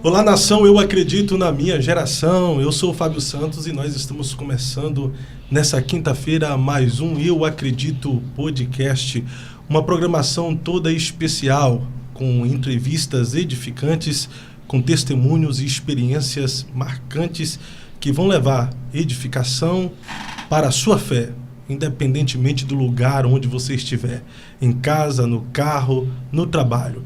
Olá, nação, eu acredito na minha geração. Eu sou o Fábio Santos e nós estamos começando nessa quinta-feira mais um Eu Acredito Podcast, uma programação toda especial, com entrevistas edificantes, com testemunhos e experiências marcantes que vão levar edificação para a sua fé, independentemente do lugar onde você estiver, em casa, no carro, no trabalho.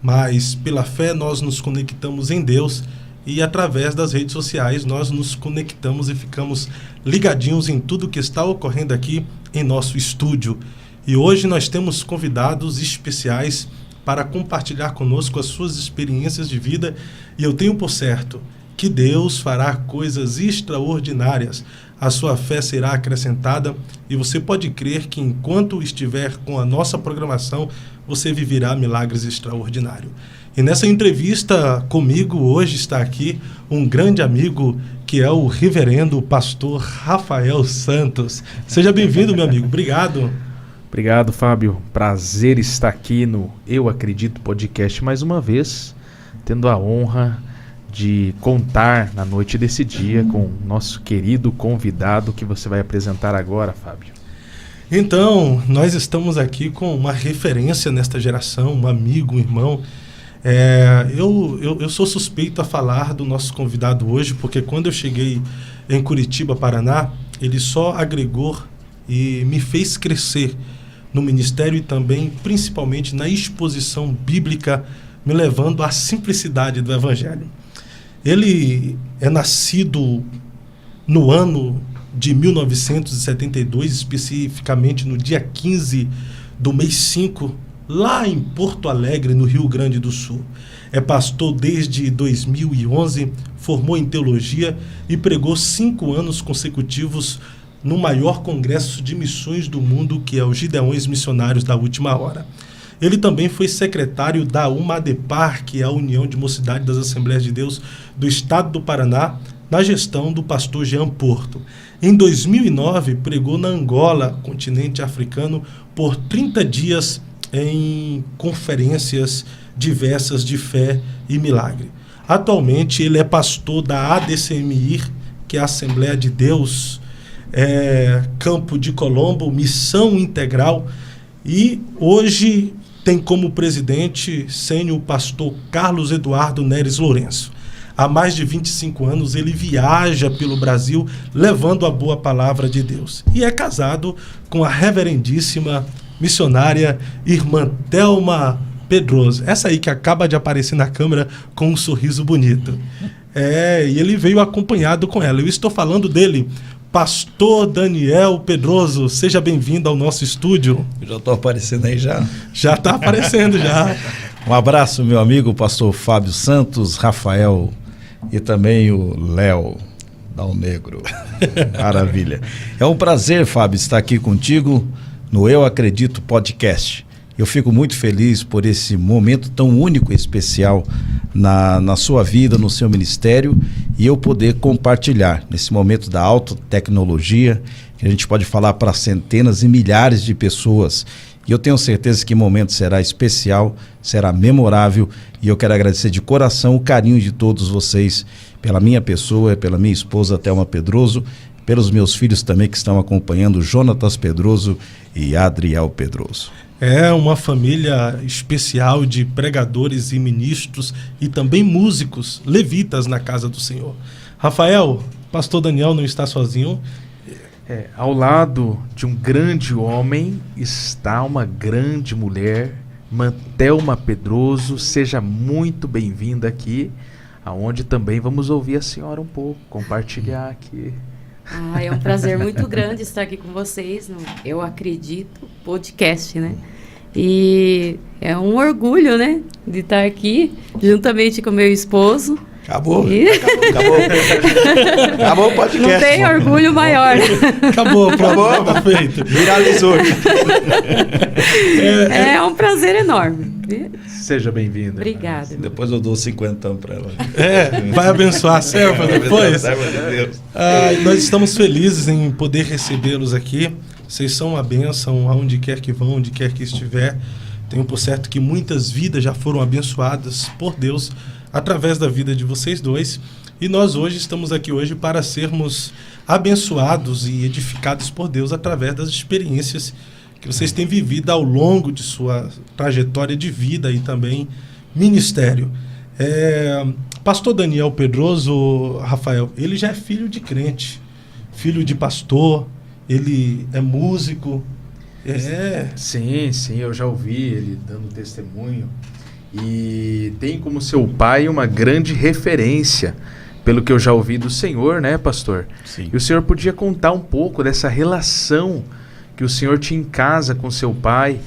Mas pela fé nós nos conectamos em Deus e através das redes sociais nós nos conectamos e ficamos ligadinhos em tudo que está ocorrendo aqui em nosso estúdio. E hoje nós temos convidados especiais para compartilhar conosco as suas experiências de vida, e eu tenho por certo que Deus fará coisas extraordinárias. A sua fé será acrescentada e você pode crer que enquanto estiver com a nossa programação, você viverá milagres extraordinários. E nessa entrevista comigo hoje está aqui um grande amigo que é o reverendo pastor Rafael Santos. Seja bem-vindo, meu amigo. Obrigado. Obrigado, Fábio. Prazer estar aqui no Eu Acredito Podcast mais uma vez, tendo a honra de contar na noite desse dia com o nosso querido convidado que você vai apresentar agora, Fábio. Então, nós estamos aqui com uma referência nesta geração, um amigo, um irmão. Eu sou suspeito a falar do nosso convidado hoje, porque quando eu cheguei em Curitiba, Paraná, ele só agregou e me fez crescer no ministério e também, principalmente, na exposição bíblica, me levando à simplicidade do Evangelho. Ele é nascido no ano de 1972, especificamente no dia 15 do mês 5, lá em Porto Alegre, no Rio Grande do Sul. É pastor desde 2011, formou em teologia e pregou 5 anos consecutivos no maior congresso de missões do mundo, que é o Gideões Missionários da Última Hora. Ele também foi secretário da UMADEPAR, que é a União de Mocidade das Assembleias de Deus do Estado do Paraná, na gestão do pastor Jean Porto. Em 2009, pregou na Angola, continente africano, por 30 dias em conferências diversas de fé e milagre. Atualmente, ele é pastor da ADCMIR, que é a Assembleia de Deus, Campo de Colombo, Missão Integral, e hoje tem como presidente sênior o pastor Carlos Eduardo Neres Lourenço. Há mais de 25 anos ele viaja pelo Brasil levando a boa palavra de Deus. E é casado com a reverendíssima missionária irmã Thelma Pedroso. Essa aí que acaba de aparecer na câmera com um sorriso bonito. E ele veio acompanhado com ela. Eu estou falando dele, pastor Daniel Pedroso. Seja bem-vindo ao nosso estúdio. Eu já estou aparecendo aí já? Já está aparecendo, já. Um abraço, meu amigo pastor Fábio Santos, Rafael e também o Léo Dal Negro. Maravilha. É um prazer, Fábio, estar aqui contigo no Eu Acredito Podcast. Eu fico muito feliz por esse momento tão único e especial na sua vida, no seu ministério, e eu poder compartilhar nesse momento da alta tecnologia, que a gente pode falar para centenas e milhares de pessoas. E eu tenho certeza que o momento será especial, será memorável, e eu quero agradecer de coração o carinho de todos vocês, pela minha pessoa, pela minha esposa Thelma Pedroso, pelos meus filhos também que estão acompanhando, Jonatas Pedroso e Adriel Pedroso. É uma família especial de pregadores e ministros e também músicos, levitas na casa do Senhor. Rafael, pastor Daniel não está sozinho. Ao lado de um grande homem está uma grande mulher, Thelma Pedroso. Seja muito bem-vinda aqui, aonde também vamos ouvir a senhora um pouco, compartilhar aqui. É um prazer muito grande estar aqui com vocês no Eu Acredito Podcast, né? E é um orgulho, né, de estar aqui juntamente com meu esposo. Acabou. E... Acabou o podcast. Não tem orgulho maior. Acabou, tá feito. Viralizou. É um prazer enorme. Seja bem-vinda. Obrigada. Depois eu dou 50 para ela. Vai abençoar a serva depois? Deus. Nós estamos felizes em poder recebê-los aqui. Vocês são uma bênção aonde quer que vão, onde quer que estiver. Tenho por certo que muitas vidas já foram abençoadas por Deus através da vida de vocês dois. E nós hoje estamos aqui hoje para sermos abençoados e edificados por Deus através das experiências que vocês têm vivido ao longo de sua trajetória de vida e também ministério. Pastor Daniel Pedroso, Rafael, ele já é filho de crente, filho de pastor, ele é músico. Sim, eu já ouvi ele dando testemunho. E tem como seu pai uma grande referência, pelo que eu já ouvi do senhor, né, pastor? Sim. E o senhor podia contar um pouco dessa relação que o senhor tinha em casa com seu pai,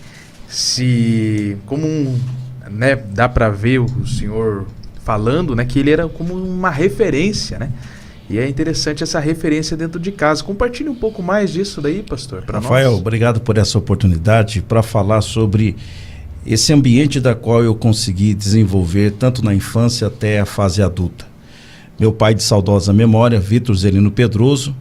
né, dá para ver o senhor falando, né, que ele era como uma referência, né? E é interessante essa referência dentro de casa. Compartilhe um pouco mais disso daí, pastor, para nós. Rafael, obrigado por essa oportunidade para falar sobre esse ambiente da qual eu consegui desenvolver tanto na infância até a fase adulta. Meu pai de saudosa memória, Vitor Zelino Pedroso,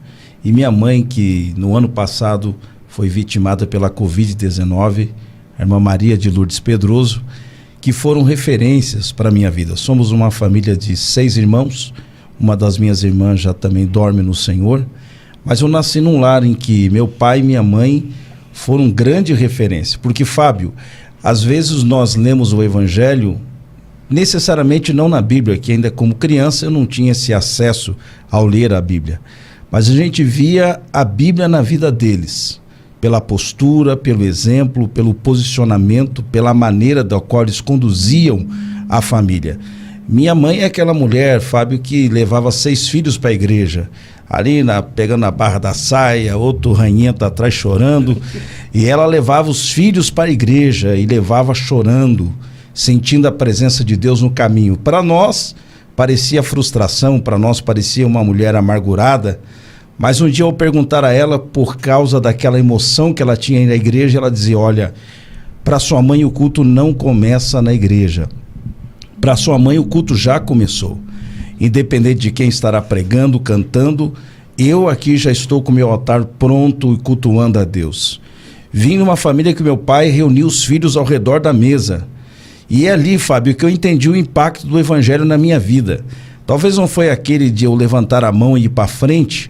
e minha mãe, que no ano passado foi vitimada pela Covid-19, a irmã Maria de Lourdes Pedroso, que foram referências para a minha vida. Somos uma família de 6 irmãos, uma das minhas irmãs já também dorme no Senhor, mas eu nasci num lar em que meu pai e minha mãe foram grande referência, porque, Fábio, às vezes nós lemos o Evangelho, necessariamente não na Bíblia, que ainda como criança eu não tinha esse acesso ao ler a Bíblia, mas a gente via a Bíblia na vida deles, pela postura, pelo exemplo, pelo posicionamento, pela maneira da qual eles conduziam a família. Minha mãe é aquela mulher, Fábio, que levava 6 filhos para a igreja, ali pegando a barra da saia, outro ranhento atrás chorando, e ela levava os filhos para a igreja e levava chorando, sentindo a presença de Deus no caminho. Para nós parecia frustração, para nós parecia uma mulher amargurada, mas um dia eu perguntar a ela, por causa daquela emoção que ela tinha na igreja, ela dizia: olha, para sua mãe o culto não começa na igreja. Para sua mãe o culto já começou. Independente de quem estará pregando, cantando, eu aqui já estou com o meu altar pronto e cultuando a Deus. Vim numa família que meu pai reuniu os filhos ao redor da mesa. E é ali, Fábio, que eu entendi o impacto do evangelho na minha vida. Talvez não foi aquele de eu levantar a mão e ir para frente,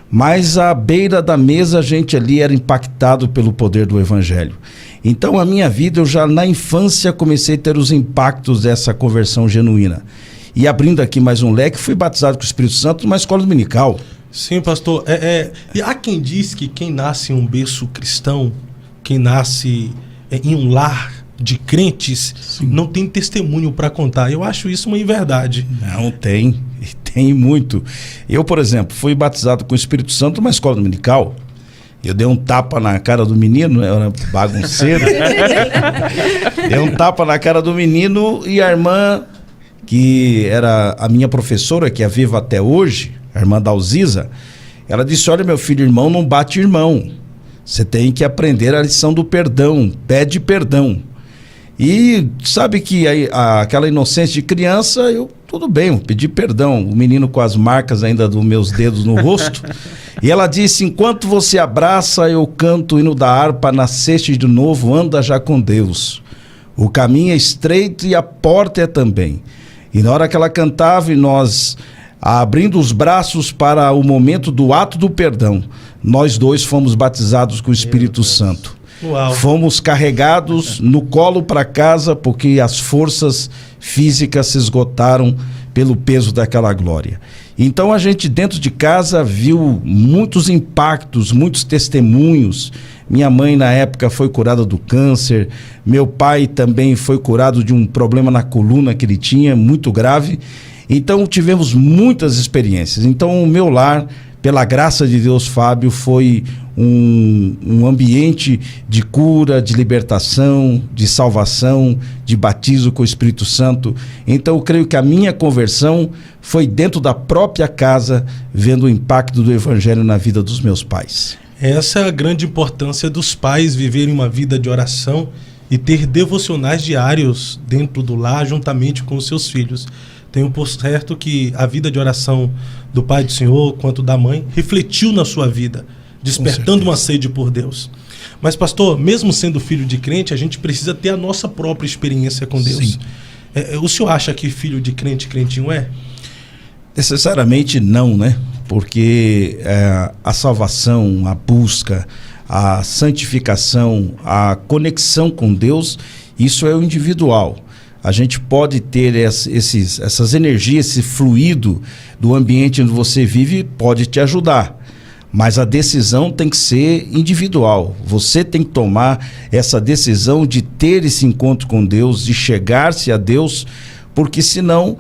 mas à beira da mesa a gente ali era impactado pelo poder do evangelho. Então a minha vida, eu já na infância comecei a ter os impactos dessa conversão genuína. E abrindo aqui mais um leque, fui batizado com o Espírito Santo numa escola dominical. Sim, pastor. E há quem diz que quem nasce em um berço cristão, quem nasce em um lar de crentes, sim, não tem testemunho para contar. Eu acho isso uma inverdade. Não, tem muito. Eu, por exemplo, fui batizado com o Espírito Santo numa escola dominical. Eu dei um tapa na cara do menino, eu era bagunceiro. Dei um tapa na cara do menino e a irmã, que era a minha professora, que é viva até hoje, a irmã Dalziza, ela disse: olha, meu filho, irmão não bate irmão. Você tem que aprender a lição do perdão, pede perdão. E sabe que aquela inocência de criança, tudo bem, eu pedi perdão. O menino com as marcas ainda dos meus dedos no rosto. E ela disse: enquanto você abraça, eu canto o hino da harpa, nasceste de novo, anda já com Deus. O caminho é estreito e a porta é também. E na hora que ela cantava e nós abrindo os braços para o momento do ato do perdão, nós dois fomos batizados com o Espírito Santo. Uau. Fomos carregados no colo para casa porque as forças físicas se esgotaram pelo peso daquela glória. Então a gente dentro de casa viu muitos impactos, muitos testemunhos. Minha mãe na época foi curada do câncer, meu pai também foi curado de um problema na coluna que ele tinha, muito grave. Então tivemos muitas experiências. Então o meu lar, pela graça de Deus, Fábio, foi um ambiente de cura, de libertação, de salvação, de batismo com o Espírito Santo. Então eu creio que a minha conversão foi dentro da própria casa, vendo o impacto do evangelho na vida dos meus pais. Essa é a grande importância dos pais viverem uma vida de oração e ter devocionais diários dentro do lar juntamente com os seus filhos. Tenho por certo que a vida de oração do pai do Senhor quanto da mãe refletiu na sua vida, despertando uma sede por Deus. Mas pastor, mesmo sendo filho de crente, a gente precisa ter a nossa própria experiência com Deus. O senhor acha que filho de crente, crentinho é? Necessariamente não, né? Porque a salvação, a busca, a santificação, a conexão com Deus, isso é o individual. A gente pode ter essas energias, esse fluido do ambiente onde você vive, pode te ajudar. Mas a decisão tem que ser individual. Você tem que tomar essa decisão de ter esse encontro com Deus, de chegar-se a Deus, porque senão,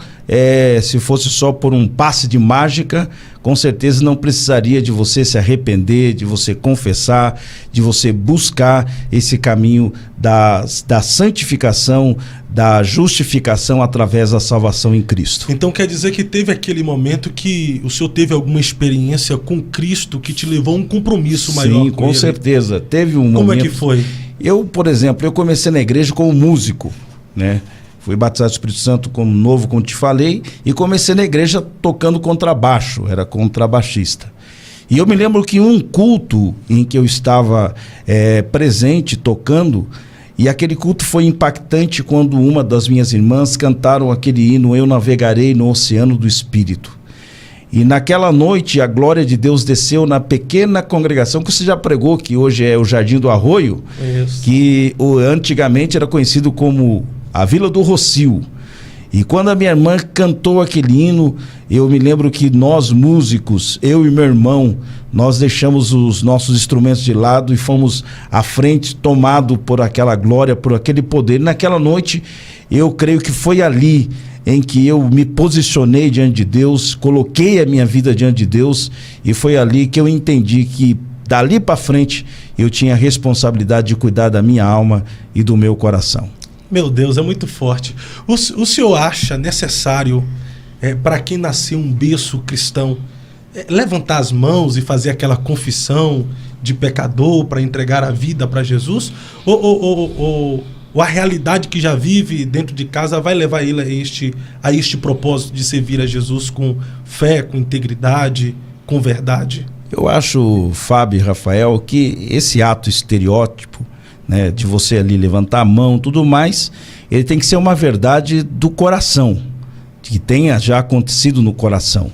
se fosse só por um passe de mágica, com certeza não precisaria de você se arrepender, de você confessar, de você buscar esse caminho da santificação, da justificação através da salvação em Cristo. Então quer dizer que teve aquele momento que o senhor teve alguma experiência com Cristo que te levou a um compromisso maior? Sim, com certeza. Teve um momento... Como é que foi? Eu, por exemplo, comecei na igreja como músico, né? Fui batizado do Espírito Santo como novo, como te falei, e comecei na igreja tocando contrabaixo, era contrabaixista. E eu me lembro que um culto em que eu estava presente, tocando, e aquele culto foi impactante quando uma das minhas irmãs cantaram aquele hino, Eu Navegarei no Oceano do Espírito. E naquela noite a glória de Deus desceu na pequena congregação que você já pregou, que hoje é o Jardim do Arroio, que antigamente era conhecido como a Vila do Rocio. E quando a minha irmã cantou aquele hino, eu me lembro que nós músicos, eu e meu irmão, nós deixamos os nossos instrumentos de lado e fomos à frente, tomado por aquela glória, por aquele poder. E naquela noite, eu creio que foi ali em que eu me posicionei diante de Deus, coloquei a minha vida diante de Deus, e foi ali que eu entendi que dali para frente eu tinha a responsabilidade de cuidar da minha alma e do meu coração. Meu Deus, é muito forte. O senhor acha necessário, para quem nasceu um berço cristão, levantar as mãos e fazer aquela confissão de pecador para entregar a vida para Jesus? Ou a realidade que já vive dentro de casa vai levar ele a este propósito de servir a Jesus com fé, com integridade, com verdade? Eu acho, Fábio e Rafael, que esse ato estereótipo, né, de você ali levantar a mão, tudo mais, ele tem que ser uma verdade do coração, que tenha já acontecido no coração,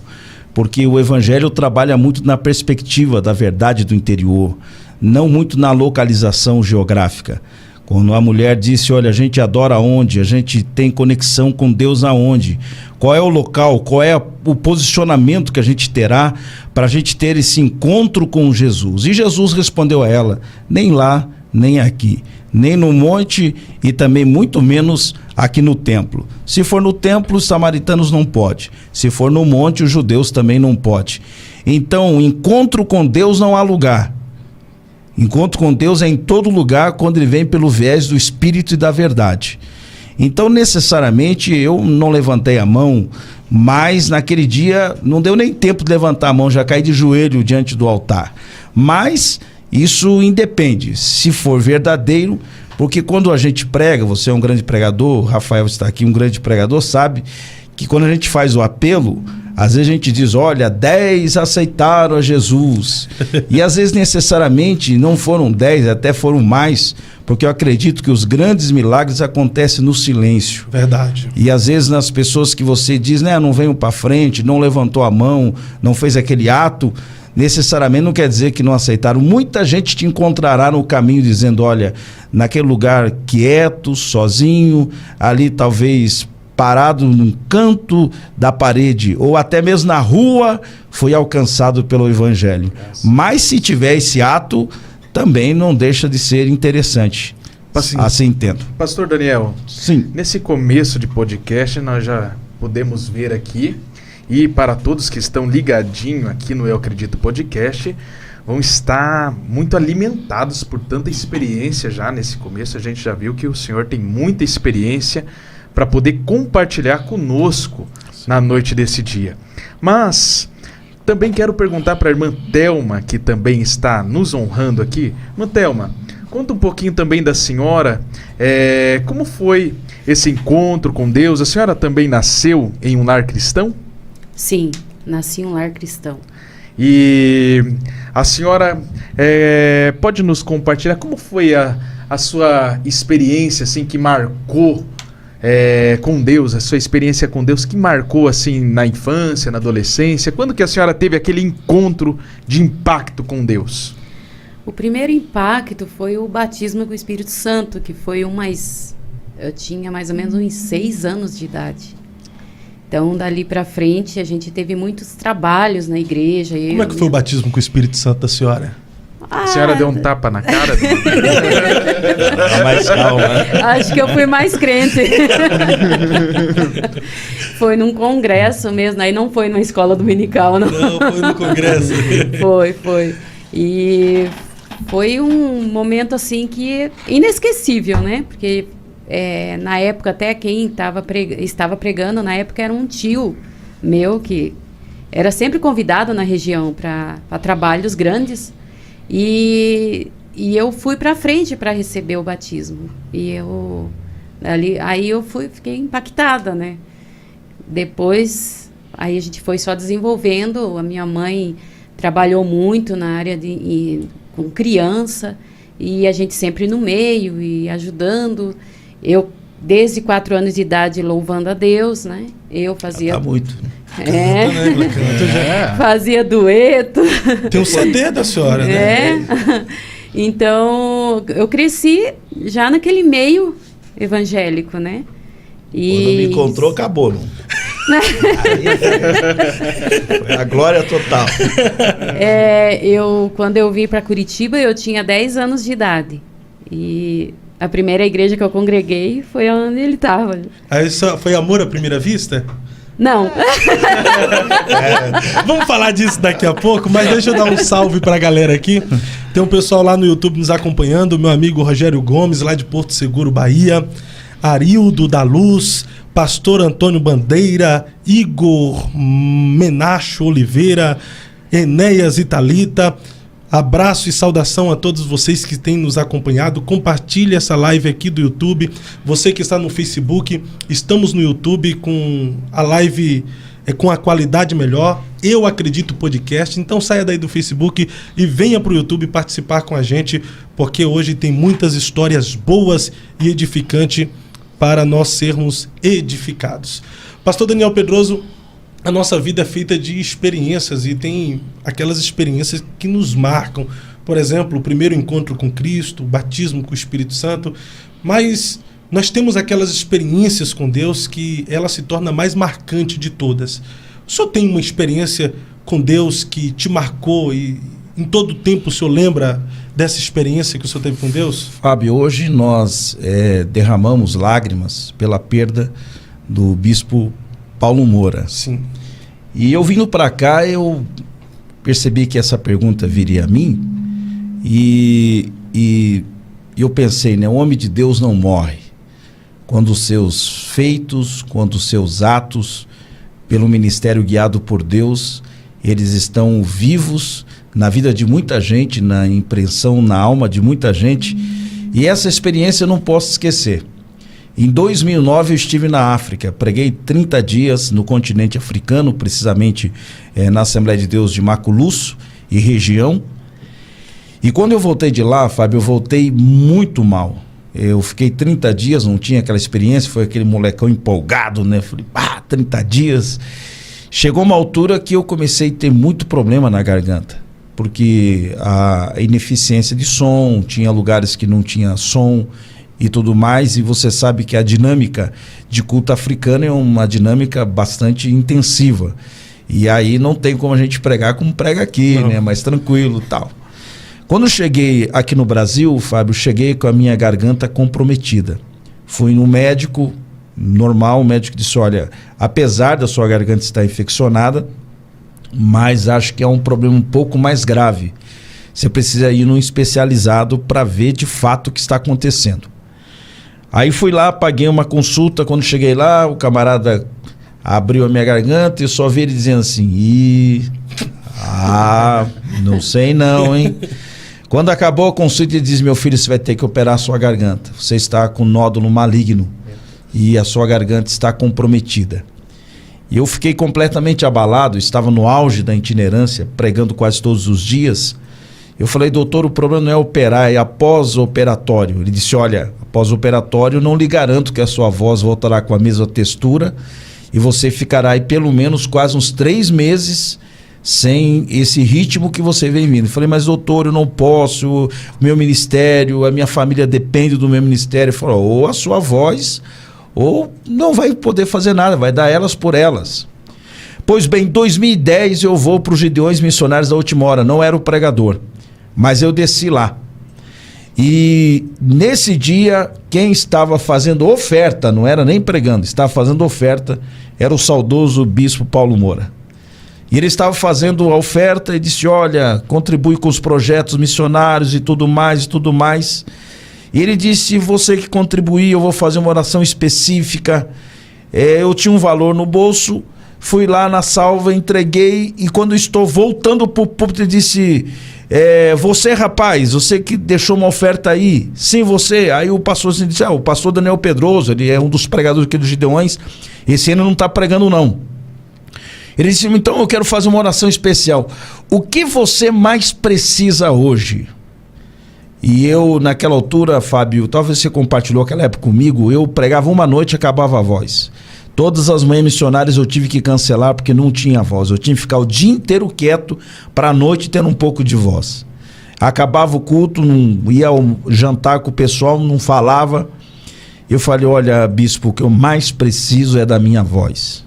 porque o Evangelho trabalha muito na perspectiva da verdade do interior, não muito na localização geográfica. Quando a mulher disse, olha, a gente adora onde, a gente tem conexão com Deus aonde, qual é o local, qual é o posicionamento que a gente terá para a gente ter esse encontro com Jesus? E Jesus respondeu a ela, nem lá, nem aqui, nem no monte e também muito menos aqui no templo. Se for no templo, os samaritanos não podem. Se for no monte, os judeus também não podem. Então, encontro com Deus não há lugar. Encontro com Deus é em todo lugar quando ele vem pelo viés do Espírito e da verdade. Então, necessariamente, eu não levantei a mão, mas naquele dia não deu nem tempo de levantar a mão, já caí de joelho diante do altar. Mas isso independe, se for verdadeiro, porque quando a gente prega, você é um grande pregador, Rafael está aqui, um grande pregador, sabe que quando a gente faz o apelo, às vezes a gente diz, olha, 10 aceitaram a Jesus. E às vezes necessariamente não foram 10, até foram mais, porque eu acredito que os grandes milagres acontecem no silêncio. Verdade. E às vezes nas pessoas que você diz, né, não veio para frente, não levantou a mão, não fez aquele ato, necessariamente não quer dizer que não aceitaram. Muita gente te encontrará no caminho dizendo, olha, naquele lugar quieto, sozinho, ali talvez parado num canto da parede, ou até mesmo na rua, foi alcançado pelo Evangelho. Mas se tiver esse ato, também não deixa de ser interessante. Assim entendo. Pastor Daniel, sim. Nesse começo de podcast, nós já podemos ver aqui, e para todos que estão ligadinhos aqui no Eu Acredito Podcast, vão estar muito alimentados por tanta experiência já nesse começo. A gente já viu que o senhor tem muita experiência para poder compartilhar conosco na noite desse dia. Mas também quero perguntar para a irmã Thelma, que também está nos honrando aqui. Irmã Thelma, conta um pouquinho também da senhora, como foi esse encontro com Deus? A senhora também nasceu em um lar cristão? Sim, nasci em um lar cristão. E a senhora pode nos compartilhar como foi a sua experiência assim, que marcou com Deus, a sua experiência com Deus, que marcou assim na infância, na adolescência? Quando que a senhora teve aquele encontro de impacto com Deus? O primeiro impacto foi o batismo com o Espírito Santo, que foi eu tinha mais ou menos uns 6 anos de idade. Então, dali para frente, a gente teve muitos trabalhos na igreja. Como é que foi o batismo com o Espírito Santo da senhora? A senhora deu um tapa na cara? Tá mais calma, né? Acho que eu fui mais crente. Foi num congresso mesmo, aí não foi na escola dominical, não. Não, foi no congresso. Foi. E foi um momento assim que inesquecível, né? Porque na época até quem estava pregando na época era um tio meu que era sempre convidado na região para trabalhos grandes. E eu fui para frente para receber o batismo. Aí eu fiquei impactada, né? Depois, aí a gente foi só desenvolvendo. A minha mãe trabalhou muito na área com criança, e a gente sempre no meio e ajudando. Eu, desde 4 anos de idade, louvando a Deus, né? Eu fazia... Tá muito. Fazia dueto. Tem um CD da senhora, né? Então, eu cresci já naquele meio evangélico, né? Quando me encontrou, acabou, não? Foi a glória total. Quando eu vim para Curitiba, eu tinha 10 anos de idade. E a primeira igreja que eu congreguei foi onde ele estava. Aí foi amor à primeira vista? Não. Vamos falar disso daqui a pouco, mas deixa eu dar um salve pra galera aqui. Tem um pessoal lá no YouTube nos acompanhando, meu amigo Rogério Gomes, lá de Porto Seguro, Bahia, Arildo da Luz, Pastor Antônio Bandeira, Igor Menacho Oliveira, Enéas Italita. Abraço e saudação a todos vocês que têm nos acompanhado. Compartilhe essa live aqui do YouTube. Você que está no Facebook, estamos no YouTube com a live com a qualidade melhor. Eu Acredito Podcast. Então saia daí do Facebook e venha para o YouTube participar com a gente, porque hoje tem muitas histórias boas e edificantes para nós sermos edificados. Pastor Daniel Pedroso, a nossa vida é feita de experiências, e tem aquelas experiências que nos marcam. Por exemplo, o primeiro encontro com Cristo, o batismo com o Espírito Santo. Mas nós temos aquelas experiências com Deus que ela se torna mais marcante de todas. O senhor tem uma experiência com Deus que te marcou e em todo tempo o senhor lembra dessa experiência que o senhor teve com Deus? Fábio, hoje nós derramamos lágrimas pela perda do bispo Paulo Moura. Sim. E eu vindo para cá, eu percebi que essa pergunta viria a mim e eu pensei, né? O homem de Deus não morre. Quando os seus feitos, quando os seus atos, pelo ministério guiado por Deus, eles estão vivos na vida de muita gente, na impressão, na alma de muita gente. E essa experiência eu não posso esquecer. Em 2009 eu estive na África, preguei 30 dias no continente africano, precisamente na Assembleia de Deus de Maculusso e região. E quando eu voltei de lá, Fábio, eu voltei muito mal. Eu fiquei 30 dias, não tinha aquela experiência, foi aquele molecão empolgado, né? Falei, 30 dias. Chegou uma altura que eu comecei a ter muito problema na garganta, porque a ineficiência de som, tinha lugares que não tinha som e tudo mais, e você sabe que a dinâmica de culto africano é uma dinâmica bastante intensiva, e aí não tem como a gente pregar como prega aqui, né? Mais tranquilo e tal. Quando eu cheguei aqui no Brasil, Fábio, cheguei com a minha garganta comprometida. Fui no médico normal, o médico disse, olha, apesar da sua garganta estar infeccionada, mas acho que é um problema um pouco mais grave. Você precisa ir num especializado para ver de fato o que está acontecendo. Aí fui lá, paguei uma consulta. Quando cheguei lá, o camarada abriu a minha garganta e eu só vi ele dizendo assim, não sei não, hein? Quando acabou a consulta, ele disse, meu filho, você vai ter que operar a sua garganta. Você está com nódulo maligno e a sua garganta está comprometida. E eu fiquei completamente abalado, estava no auge da itinerância, pregando quase todos os dias. Eu falei, doutor, o problema não é operar, é após-operatório. Ele disse, olha, após-operatório não lhe garanto que a sua voz voltará com a mesma textura e você ficará aí pelo menos quase uns 3 meses sem esse ritmo que você vem vindo. Eu falei, mas doutor, eu não posso, meu ministério, a minha família depende do meu ministério. Ele falou, ou a sua voz, ou não vai poder fazer nada, vai dar elas por elas. Pois bem, em 2010 eu vou para os Gideões Missionários da Última Hora, não era o pregador, mas eu desci lá. E nesse dia, quem estava fazendo oferta, não era nem pregando, estava fazendo oferta, era o saudoso bispo Paulo Moura. E ele estava fazendo a oferta e disse, olha, contribui com os projetos missionários e tudo mais, e tudo mais. E ele disse, você que contribuir, eu vou fazer uma oração específica. Eu tinha um valor no bolso, fui lá na salva, entreguei, e quando estou voltando para o púlpito, ele disse, você rapaz, você que deixou uma oferta aí, sim você. Aí o pastor disse, o pastor Daniel Pedroso, ele é um dos pregadores aqui dos Gideões, esse ano não está pregando não. Ele disse, então eu quero fazer uma oração especial. O que você mais precisa hoje? E eu, naquela altura, Fábio, talvez você compartilhou aquela época comigo, eu pregava uma noite e acabava a voz. Todas as manhãs missionárias eu tive que cancelar porque não tinha voz. Eu tinha que ficar o dia inteiro quieto para a noite ter um pouco de voz. Acabava o culto, não ia ao jantar com o pessoal, não falava. Eu falei, olha, bispo, o que eu mais preciso é da minha voz.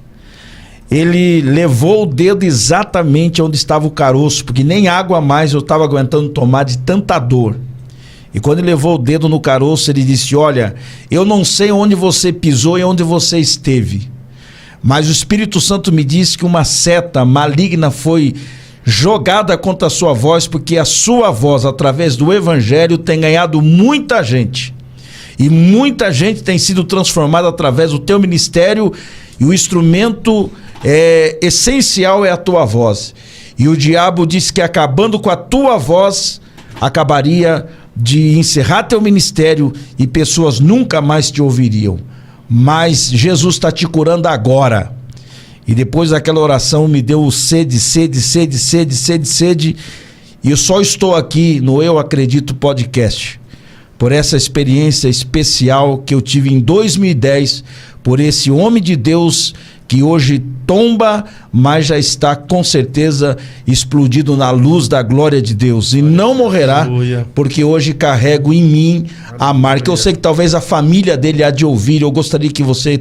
Ele levou o dedo exatamente onde estava o caroço, porque nem água mais eu estava aguentando tomar de tanta dor. E quando ele levou o dedo no caroço, ele disse, olha, eu não sei onde você pisou e onde você esteve, mas o Espírito Santo me disse que uma seta maligna foi jogada contra a sua voz, porque a sua voz, através do Evangelho, tem ganhado muita gente. E muita gente tem sido transformada através do teu ministério, e o instrumento essencial é a tua voz. E o diabo disse que acabando com a tua voz, acabaria de encerrar teu ministério e pessoas nunca mais te ouviriam. Mas Jesus está te curando agora. E depois daquela oração me deu sede. E eu só estou aqui no Eu Acredito Podcast por essa experiência especial que eu tive em 2010, por esse homem de Deus que hoje tomba, mas já está com certeza explodido na luz da glória de Deus. E não morrerá, porque hoje carrego em mim a marca. Eu sei que talvez a família dele há de ouvir. Eu gostaria que você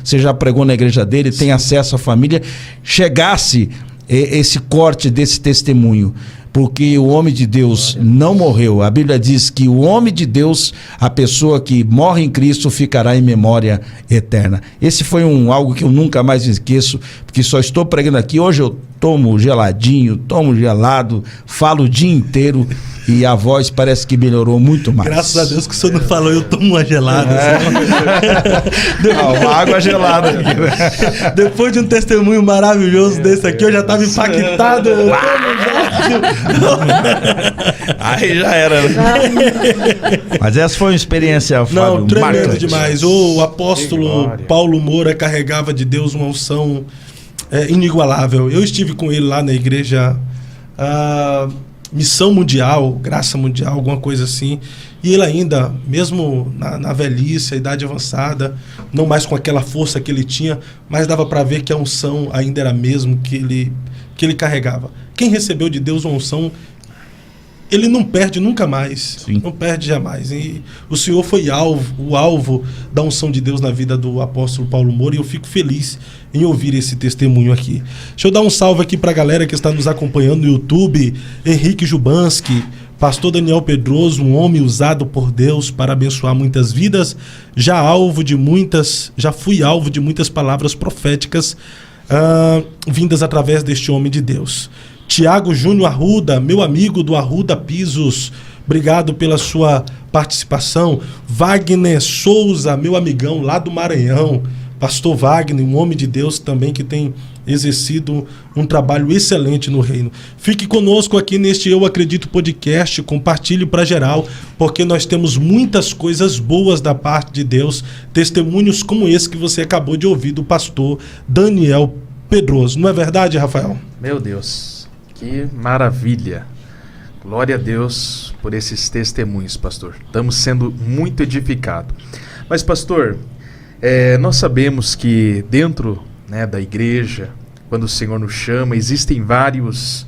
já pregou na igreja dele, tem acesso à família, chegasse esse corte desse testemunho. Porque o homem de Deus não morreu. A Bíblia diz que o homem de Deus, a pessoa que morre em Cristo, ficará em memória eterna. Esse foi algo que eu nunca mais esqueço, porque só estou pregando aqui. Hoje eu tomo geladinho, tomo gelado, falo o dia inteiro e a voz parece que melhorou muito mais. Graças a Deus que o senhor não falou, eu tomo uma gelada. Uma água gelada. Depois de um testemunho maravilhoso desse aqui, eu já estava impactado. Aí já era, né? Mas essa foi uma experiência, Fábio, não, tremendo marcante demais. O apóstolo Paulo Moura carregava de Deus uma unção inigualável. Eu estive com ele lá na igreja Missão Mundial, Graça Mundial, alguma coisa assim. E ele ainda, mesmo na velhice, a idade avançada, não mais com aquela força que ele tinha, mas dava para ver que a unção ainda era a mesma que ele carregava. Quem recebeu de Deus uma unção, ele não perde nunca mais. Sim. Não perde jamais. E o Senhor foi o alvo da unção de Deus na vida do apóstolo Paulo Moura, e eu fico feliz em ouvir esse testemunho aqui. Deixa eu dar um salve aqui para a galera que está nos acompanhando no YouTube. Henrique Jubanski, pastor Daniel Pedroso, um homem usado por Deus para abençoar muitas vidas, já fui alvo de muitas palavras proféticas vindas através deste homem de Deus. Tiago Júnior Arruda, meu amigo do Arruda Pisos, obrigado pela sua participação. Wagner Souza, meu amigão lá do Maranhão, pastor Wagner, um homem de Deus também que tem exercido um trabalho excelente no reino. Fique conosco aqui neste Eu Acredito Podcast, compartilhe para geral, porque nós temos muitas coisas boas da parte de Deus, testemunhos como esse que você acabou de ouvir do pastor Daniel Pedroso. Não é verdade, Rafael? Meu Deus, que maravilha! Glória a Deus por esses testemunhos, pastor. Estamos sendo muito edificados. Mas, pastor, nós sabemos que dentro, né, da igreja, quando o Senhor nos chama, existem vários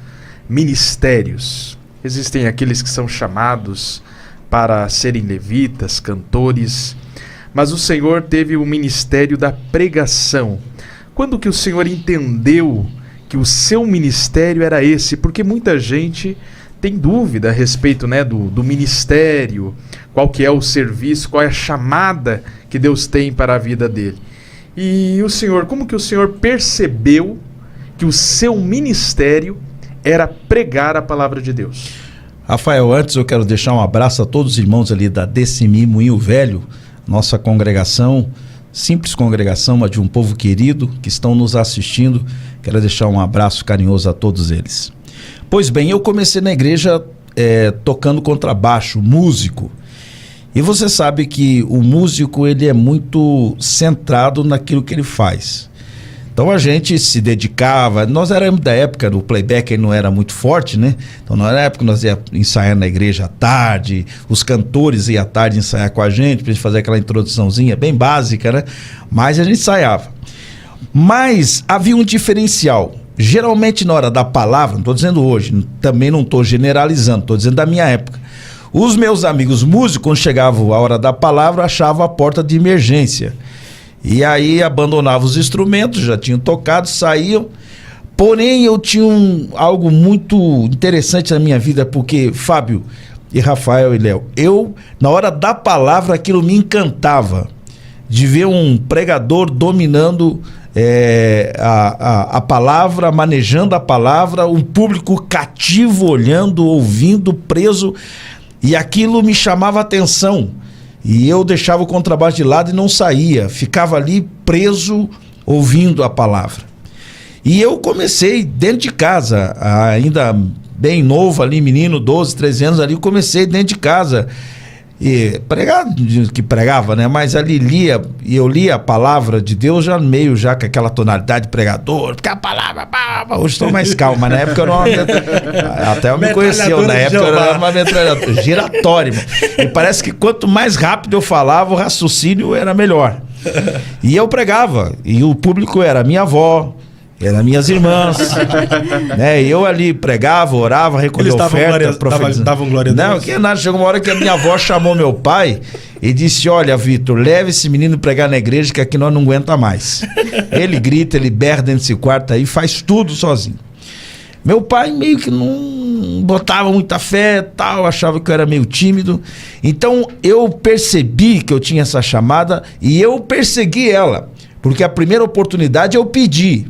ministérios. Existem aqueles que são chamados para serem levitas, cantores, mas o Senhor teve o ministério da pregação. Quando que o Senhor entendeu que o seu ministério era esse? Porque muita gente tem dúvida a respeito, né, do ministério, qual que é o serviço, qual é a chamada que Deus tem para a vida dele. E o Senhor, como que o Senhor percebeu que o seu ministério era pregar a palavra de Deus? Rafael, antes eu quero deixar um abraço a todos os irmãos ali da Decimi Moinho Velho, nossa congregação, simples congregação, mas de um povo querido que estão nos assistindo. Quero deixar um abraço carinhoso a todos eles. Pois bem, eu comecei na igreja tocando contrabaixo, músico. E você sabe que o músico ele é muito centrado naquilo que ele faz. Então a gente se dedicava, nós éramos da época do playback, ele não era muito forte, né? Então na época nós ia ensaiar na igreja à tarde, os cantores iam à tarde ensaiar com a gente, pra gente fazer aquela introduçãozinha bem básica, né? Mas a gente ensaiava. Mas havia um diferencial. Geralmente na hora da palavra, não estou dizendo hoje, também não estou generalizando, estou dizendo da minha época. Os meus amigos músicos, quando chegava a hora da palavra, achavam a porta de emergência. E aí abandonavam os instrumentos, já tinham tocado, saíam. Porém, eu tinha algo muito interessante na minha vida, porque Fábio e Rafael e Léo, na hora da palavra, aquilo me encantava. De ver um pregador dominando a palavra, manejando a palavra, um público cativo, olhando, ouvindo, preso. E aquilo me chamava a atenção. E eu deixava o contrabaixo de lado e não saía. Ficava ali preso, ouvindo a palavra. E eu comecei dentro de casa, ainda bem novo ali, menino, 12, 13 anos ali, comecei dentro de casa. E pregava, né? Mas ali eu lia a palavra de Deus já meio já com aquela tonalidade de pregador, porque a palavra, hoje estou mais calma, na época eu não, até eu me conhecia, na época eu era uma metralhadora, giratória, e parece que quanto mais rápido eu falava, o raciocínio era melhor. E eu pregava, e o público era minha avó, eram minhas irmãs, né? Eu ali pregava, orava, recolhia oferta, davam glória a Deus. Não, que nada, chegou uma hora que a minha avó chamou meu pai e disse: olha, Vitor, leve esse menino pregar na igreja que aqui nós não aguenta mais. Ele grita, ele berra dentro desse quarto aí, faz tudo sozinho. Meu pai meio que não botava muita fé, tal, achava que eu era meio tímido. Então eu percebi que eu tinha essa chamada e eu persegui ela, porque a primeira oportunidade eu pedi.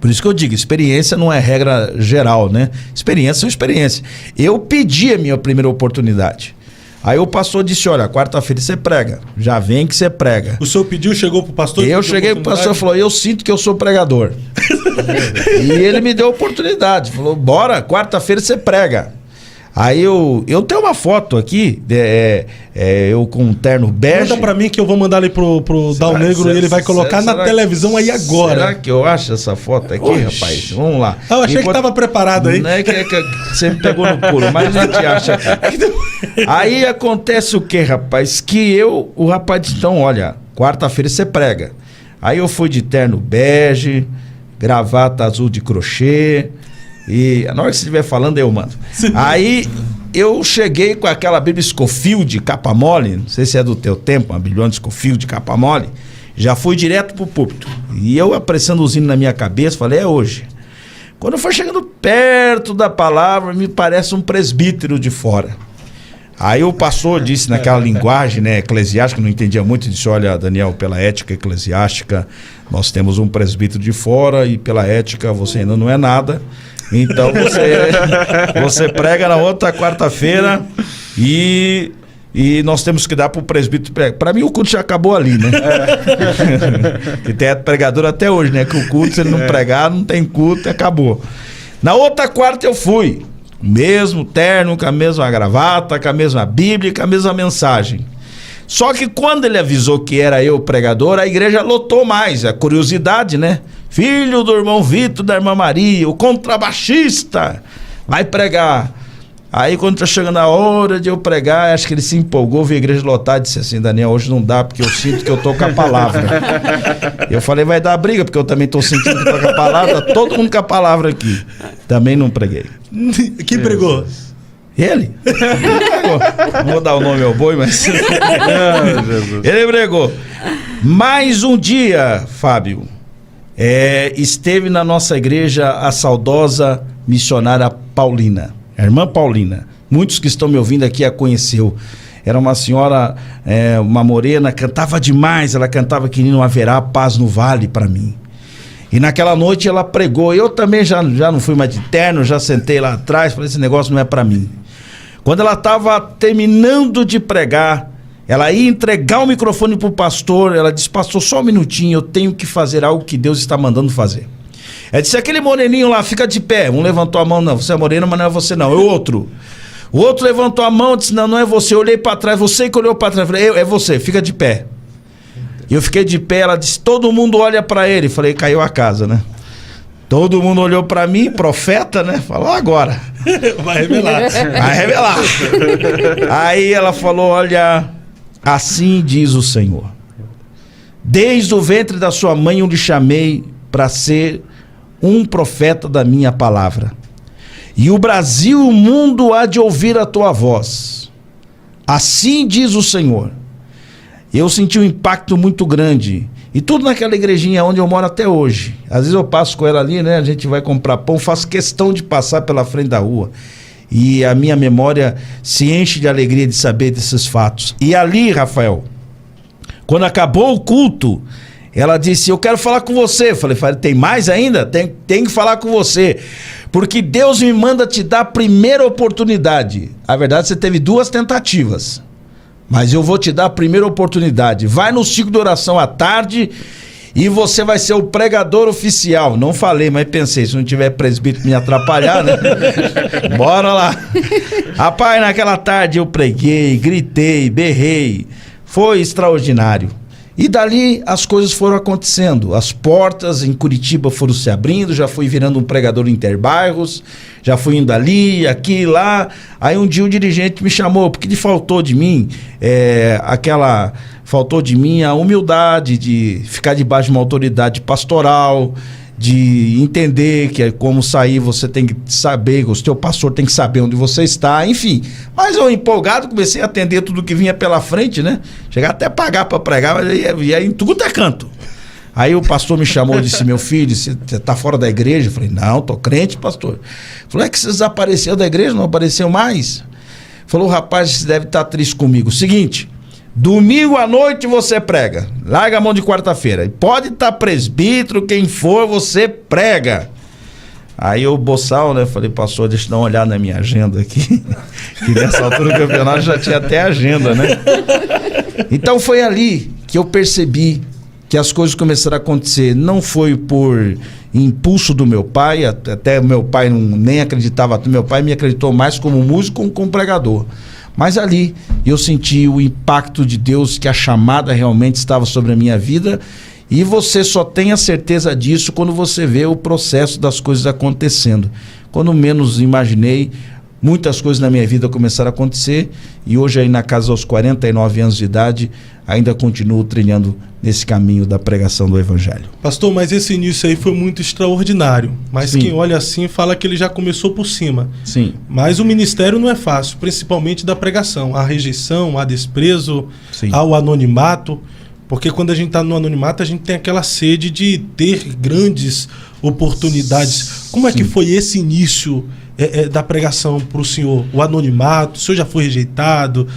Por isso que eu digo, experiência não é regra geral, né? Experiência é experiência. Eu pedi a minha primeira oportunidade. Aí o pastor disse: olha, quarta-feira você prega. Já vem que você prega. O senhor pediu, chegou pro pastor? Eu cheguei pro pastor e falou: eu sinto que eu sou pregador. E ele me deu a oportunidade. Falou: bora, quarta-feira você prega. Aí eu tenho uma foto aqui, eu com um terno bege. Manda pra mim que eu vou mandar ali pro Dal Negro e ele vai colocar na televisão aí agora. Será que eu acho essa foto aqui, rapaz? Vamos lá. Eu achei que tava preparado aí. Não é que você me pegou no pulo, mas a gente acha. Aí acontece o que, rapaz? Que o rapaz disse: então, olha, quarta-feira você prega. Aí eu fui de terno bege, gravata azul de crochê. E na hora que você estiver falando, eu mando. Aí eu cheguei com aquela Bíblia Scofield, capa mole. Não sei se é do teu tempo, uma Bíblia Scofield, capa mole. Já fui direto pro púlpito. E eu apressando o hino na minha cabeça, falei: é hoje. Quando eu for chegando perto da palavra, me parece um presbítero de fora. Aí o pastor disse naquela linguagem, né, eclesiástica, não entendia muito, disse: olha, Daniel, pela ética eclesiástica, nós temos um presbítero de fora e pela ética você ainda não é nada. Então você prega na outra quarta-feira e nós temos que dar pro presbítero. Para mim o culto já acabou ali, né? Que tem pregador até hoje, né? Que o culto, se ele não pregar, não tem culto, acabou. Na outra quarta eu fui. O mesmo terno, com a mesma gravata, com a mesma Bíblia, com a mesma mensagem. Só que quando ele avisou que era eu o pregador, a igreja lotou mais. A curiosidade, né? Filho do irmão Vitor, da irmã Maria, o contrabaixista, vai pregar. Aí quando tá chegando a hora de eu pregar, acho que ele se empolgou, viu a igreja lotada e disse assim: Daniel, hoje não dá, porque eu sinto que eu tô com a palavra. Eu falei: vai dar briga, porque eu também tô sentindo que eu tô com a palavra, todo mundo com a palavra aqui. Também não preguei. Quem pregou? Ele? Não vou dar o nome ao boi, mas ele pregou. Mais um dia, Fábio, esteve na nossa igreja a saudosa missionária Paulina, a irmã Paulina. Muitos que estão me ouvindo aqui a conheceu. Era uma senhora, uma morena, cantava demais. Ela cantava que não haverá paz no vale para mim. E naquela noite ela pregou. Eu também já não fui mais de terno, já sentei lá atrás, falei: esse negócio não é para mim. Quando ela estava terminando de pregar, ela ia entregar o microfone para o pastor. Ela disse: pastor, só um minutinho, eu tenho que fazer algo que Deus está mandando fazer. Ela disse: aquele moreninho lá, fica de pé. Um levantou a mão: não, você é moreno, mas não é você não, é o outro. O outro levantou a mão e disse: não, não é você. Eu olhei para trás, você que olhou para trás. Eu falei: é você, fica de pé. E eu fiquei de pé. Ela disse: todo mundo olha para ele. Falei: caiu a casa, né? Todo mundo olhou para mim, profeta, né? Falou: agora. Vai revelar. Vai revelar. Aí ela falou: olha, assim diz o Senhor. Desde o ventre da sua mãe eu lhe chamei para ser um profeta da minha palavra. E o Brasil e o mundo há de ouvir a tua voz. Assim diz o Senhor. Eu senti um impacto muito grande. E tudo naquela igrejinha onde eu moro até hoje. Às vezes eu passo com ela ali, né? A gente vai comprar pão, faço questão de passar pela frente da rua. E a minha memória se enche de alegria de saber desses fatos. E ali, Rafael, quando acabou o culto, ela disse: eu quero falar com você. Eu falei: tem mais ainda? Tem que falar com você. Porque Deus me manda te dar a primeira oportunidade. A verdade, você teve 2 tentativas. Mas eu vou te dar a primeira oportunidade. Vai no ciclo de oração à tarde e você vai ser o pregador oficial. Não falei, mas pensei: se não tiver presbítero me atrapalhar, né? Bora lá. Rapaz, naquela tarde eu preguei, gritei, berrei. Foi extraordinário. E dali as coisas foram acontecendo. As portas em Curitiba foram se abrindo. Já fui virando um pregador interbairros. Já fui indo ali, aqui, lá. Aí um dia o dirigente me chamou, porque lhe faltou de mim faltou de mim a humildade de ficar debaixo de uma autoridade pastoral, de entender que como sair você tem que saber, o teu pastor tem que saber onde você está, enfim. Mas eu empolgado comecei a atender tudo que vinha pela frente, né? Chegar até pagar para pregar, mas ia em tudo é canto. Aí o pastor me chamou e disse: meu filho, você tá fora da igreja? Eu falei: não, tô crente, pastor. Falou: é que você desapareceu da igreja, não apareceu mais? Falou: rapaz, você deve estar triste comigo. Seguinte, domingo à noite você prega. Larga a mão de quarta-feira. Pode estar presbítero, quem for, você prega. Aí eu, boçal, né? Falei: pastor, deixa eu dar uma olhada na minha agenda aqui. Que nessa altura do campeonato já tinha até agenda, né? Então foi ali que eu percebi que as coisas começaram a acontecer. Não foi por impulso do meu pai, até meu pai nem acreditava. Meu pai me acreditou mais como músico como pregador. Mas ali eu senti o impacto de Deus, que a chamada realmente estava sobre a minha vida. E você só tem a certeza disso quando você vê o processo das coisas acontecendo. Quando menos imaginei, muitas coisas na minha vida começaram a acontecer. E hoje, aí na casa aos 49 anos de idade, ainda continuo trilhando nesse caminho da pregação do Evangelho. Pastor, mas esse início aí foi muito extraordinário. Mas Sim. Quem olha assim fala que ele já começou por cima. Sim. Mas o ministério não é fácil, principalmente da pregação. Há rejeição, há desprezo, Sim. há o anonimato. Porque quando a gente está no anonimato, a gente tem aquela sede de ter grandes oportunidades. Como é que foi esse início da pregação para o senhor? O anonimato, o senhor já foi rejeitado?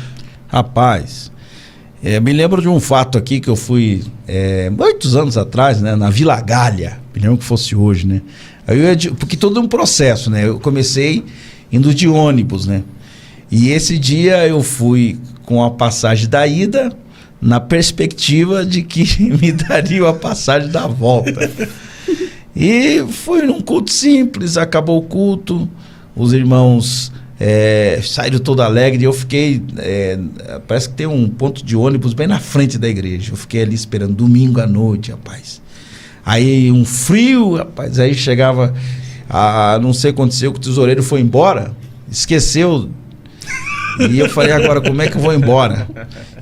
Rapaz, me lembro de um fato aqui que eu fui muitos anos atrás, né, na Vila Galha, me lembro que fosse hoje, né? Porque todo um processo, né? Eu comecei indo de ônibus, né? E esse dia eu fui com a passagem da ida, na perspectiva de que me daria a passagem da volta. E fui num culto simples, acabou o culto, os irmãos saíram todo alegre, e eu fiquei, parece que tem um ponto de ônibus bem na frente da igreja, eu fiquei ali esperando, domingo à noite, rapaz. Aí um frio, rapaz, aí chegava, não sei o que aconteceu, que o tesoureiro foi embora, esqueceu. E eu falei, agora como é que eu vou embora?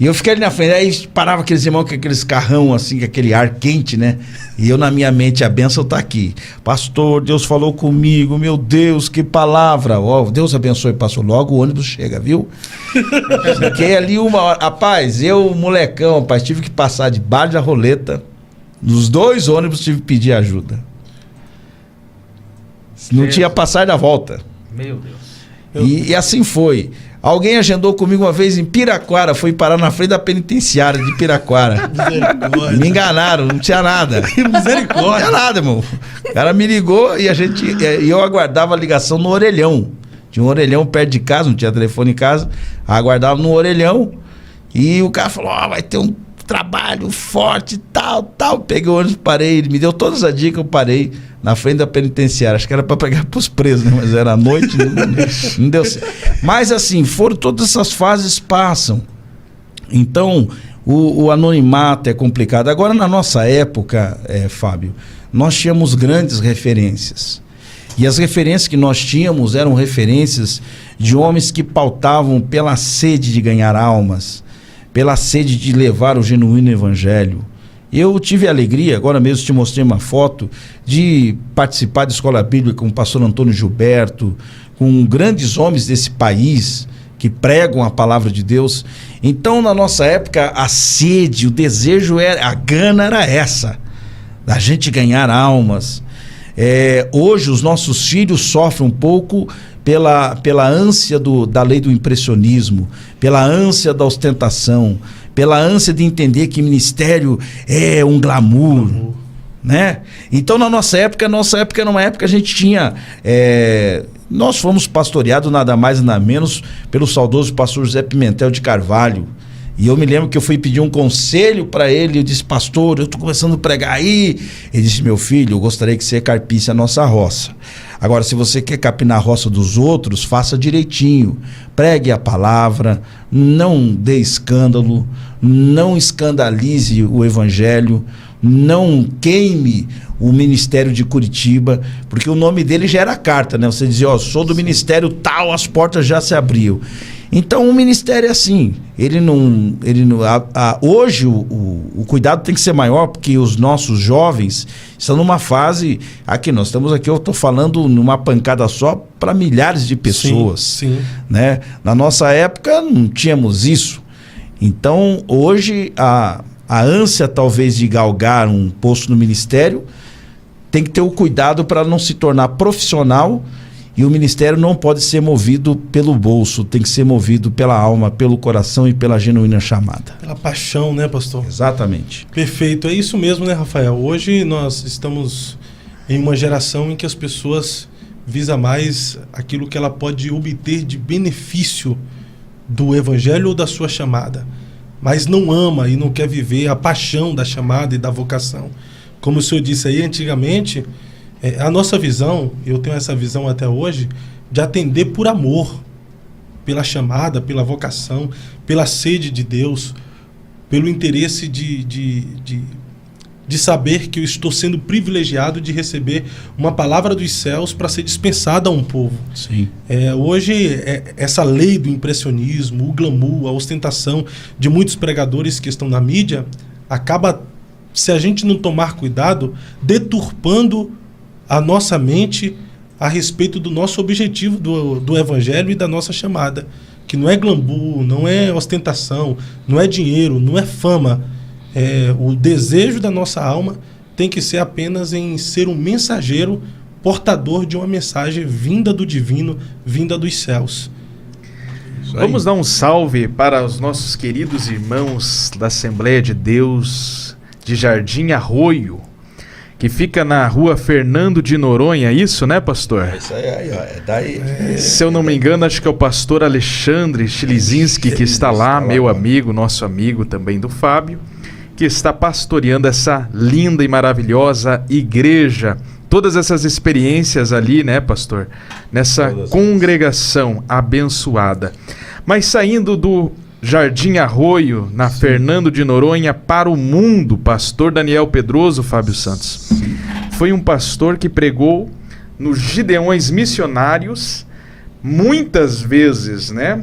E eu fiquei ali na frente, aí parava aqueles irmãos com aqueles carrão assim, com aquele ar quente, né? E eu na minha mente, a bênção tá aqui. Pastor, Deus falou comigo, meu Deus, que palavra. Ó, Deus abençoe, passou logo, o ônibus chega, viu? Fiquei ali uma hora. Rapaz, eu, molecão, rapaz, tive que passar debaixo da roleta. Nos 2 ônibus tive que pedir ajuda. Não tinha passagem da volta. Meu Deus. E assim foi. Alguém agendou comigo uma vez em Piraquara, fui parar na frente da penitenciária de Piraquara. Me enganaram, não tinha nada. Misericórdia. Não tinha nada, irmão. O cara me ligou e eu aguardava a ligação no orelhão. Tinha um orelhão perto de casa, não tinha telefone em casa. Aguardava no orelhão e o cara falou, vai ter um trabalho forte, tal. Peguei o ônibus, parei, ele me deu todas as dicas, eu parei na frente da penitenciária. Acho que era para pegar pros presos, né? Mas era à noite, não deu certo. Mas assim, todas essas fases passam. Então, o anonimato é complicado. Agora, na nossa época, Fábio, nós tínhamos grandes referências. E as referências que nós tínhamos eram referências de homens que pautavam pela sede de ganhar almas, pela sede de levar o genuíno evangelho. Eu tive a alegria, agora mesmo te mostrei uma foto, de participar da escola bíblica com o pastor Antônio Gilberto, com grandes homens desse país que pregam a palavra de Deus. Então, na nossa época, a sede, o desejo, a gana era essa, da gente ganhar almas. Hoje, os nossos filhos sofrem um pouco pela ânsia da lei do impressionismo, pela ânsia da ostentação, pela ânsia de entender que ministério é um glamour, né? Então, na nossa época era uma época que a gente tinha... nós fomos pastoreados nada mais nada menos pelo saudoso pastor José Pimentel de Carvalho. E eu me lembro que eu fui pedir um conselho para ele. Eu disse, pastor, eu estou começando a pregar aí. Ele disse, meu filho, eu gostaria que você carpisse a nossa roça. Agora, se você quer capinar a roça dos outros, faça direitinho. Pregue a palavra, não dê escândalo, não escandalize o evangelho, não queime o ministério de Curitiba, porque o nome dele já era carta, né? Você dizia, sou do ministério tal, as portas já se abriam. Então, o ministério é assim, hoje o cuidado tem que ser maior, porque os nossos jovens estão numa fase, nós estamos aqui, eu estou falando numa pancada só para milhares de pessoas, sim. Né? Na nossa época não tínhamos isso. Então, hoje a ânsia talvez de galgar um posto no ministério tem que ter o cuidado para não se tornar profissional. E o ministério não pode ser movido pelo bolso, tem que ser movido pela alma, pelo coração e pela genuína chamada. Pela paixão, né, pastor? Exatamente. Perfeito, é isso mesmo, né, Rafael? Hoje nós estamos em uma geração em que as pessoas visam mais aquilo que ela pode obter de benefício do evangelho ou da sua chamada, mas não ama e não quer viver a paixão da chamada e da vocação. Como o senhor disse aí, antigamente... a nossa visão, eu tenho essa visão até hoje, de atender por amor, pela chamada, pela vocação, pela sede de Deus, pelo interesse de saber que eu estou sendo privilegiado de receber uma palavra dos céus para ser dispensada a um povo. Sim. Hoje, essa lei do impressionismo, o glamour, a ostentação de muitos pregadores que estão na mídia, acaba, se a gente não tomar cuidado, deturpando a nossa mente a respeito do nosso objetivo do evangelho e da nossa chamada, que não é glamour, não é ostentação, não é dinheiro, não é fama. O desejo da nossa alma tem que ser apenas em ser um mensageiro portador de uma mensagem vinda do divino, vinda dos céus. Vamos dar um salve para os nossos queridos irmãos da Assembleia de Deus de Jardim Arroio, que fica na rua Fernando de Noronha, isso, né, pastor? Isso aí, ó, daí. Se eu não me engano, acho que é o pastor Alexandre Chilizinski que está lá, meu amigo, nosso amigo também do Fábio, que está pastoreando essa linda e maravilhosa igreja. Todas essas experiências ali, né, pastor? Nessa congregação abençoada. Mas saindo do Jardim Arroio, na Fernando de Noronha, para o mundo, pastor Daniel Pedroso, Fábio Santos, foi um pastor que pregou nos Gideões Missionários muitas vezes, né?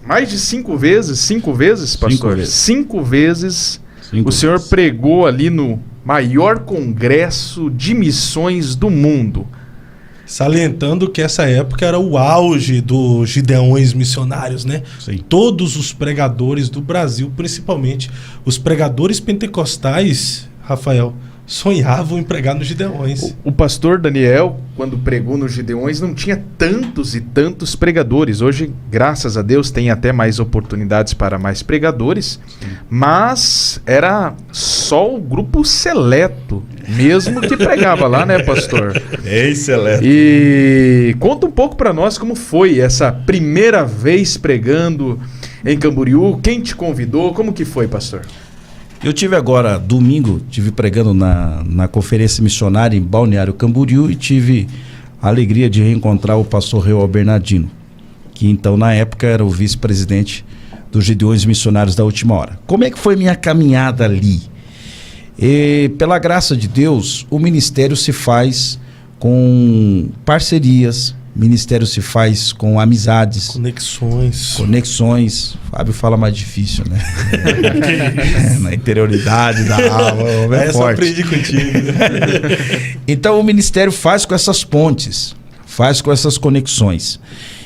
Mais de 5 vezes, pastor? 5 vezes o senhor pregou ali no maior congresso de missões do mundo. Salientando que essa época era o auge dos gideões missionários, né? Sim. Todos os pregadores do Brasil, principalmente os pregadores pentecostais, Rafael, sonhavam em pregar nos gideões. O pastor Daniel, quando pregou nos Gideões, não tinha tantos e tantos pregadores. Hoje, graças a Deus, tem até mais oportunidades para mais pregadores, mas era só o grupo seleto mesmo que pregava lá, né, pastor? Excelente. E conta um pouco para nós como foi essa primeira vez pregando em Camboriú. Quem te convidou? Como que foi, pastor? Eu tive agora, domingo, pregando na conferência missionária em Balneário Camboriú e tive a alegria de reencontrar o pastor Reuel Bernardino, que então na época era o vice-presidente dos Gideões Missionários da Última Hora. Como é que foi minha caminhada ali? E, pela graça de Deus, o ministério se faz com parcerias, o ministério se faz com amizades. Conexões. Fábio fala mais difícil, né? Na interioridade da alma. Essa eu aprendi contigo. Então o ministério faz com essas pontes, faz com essas conexões.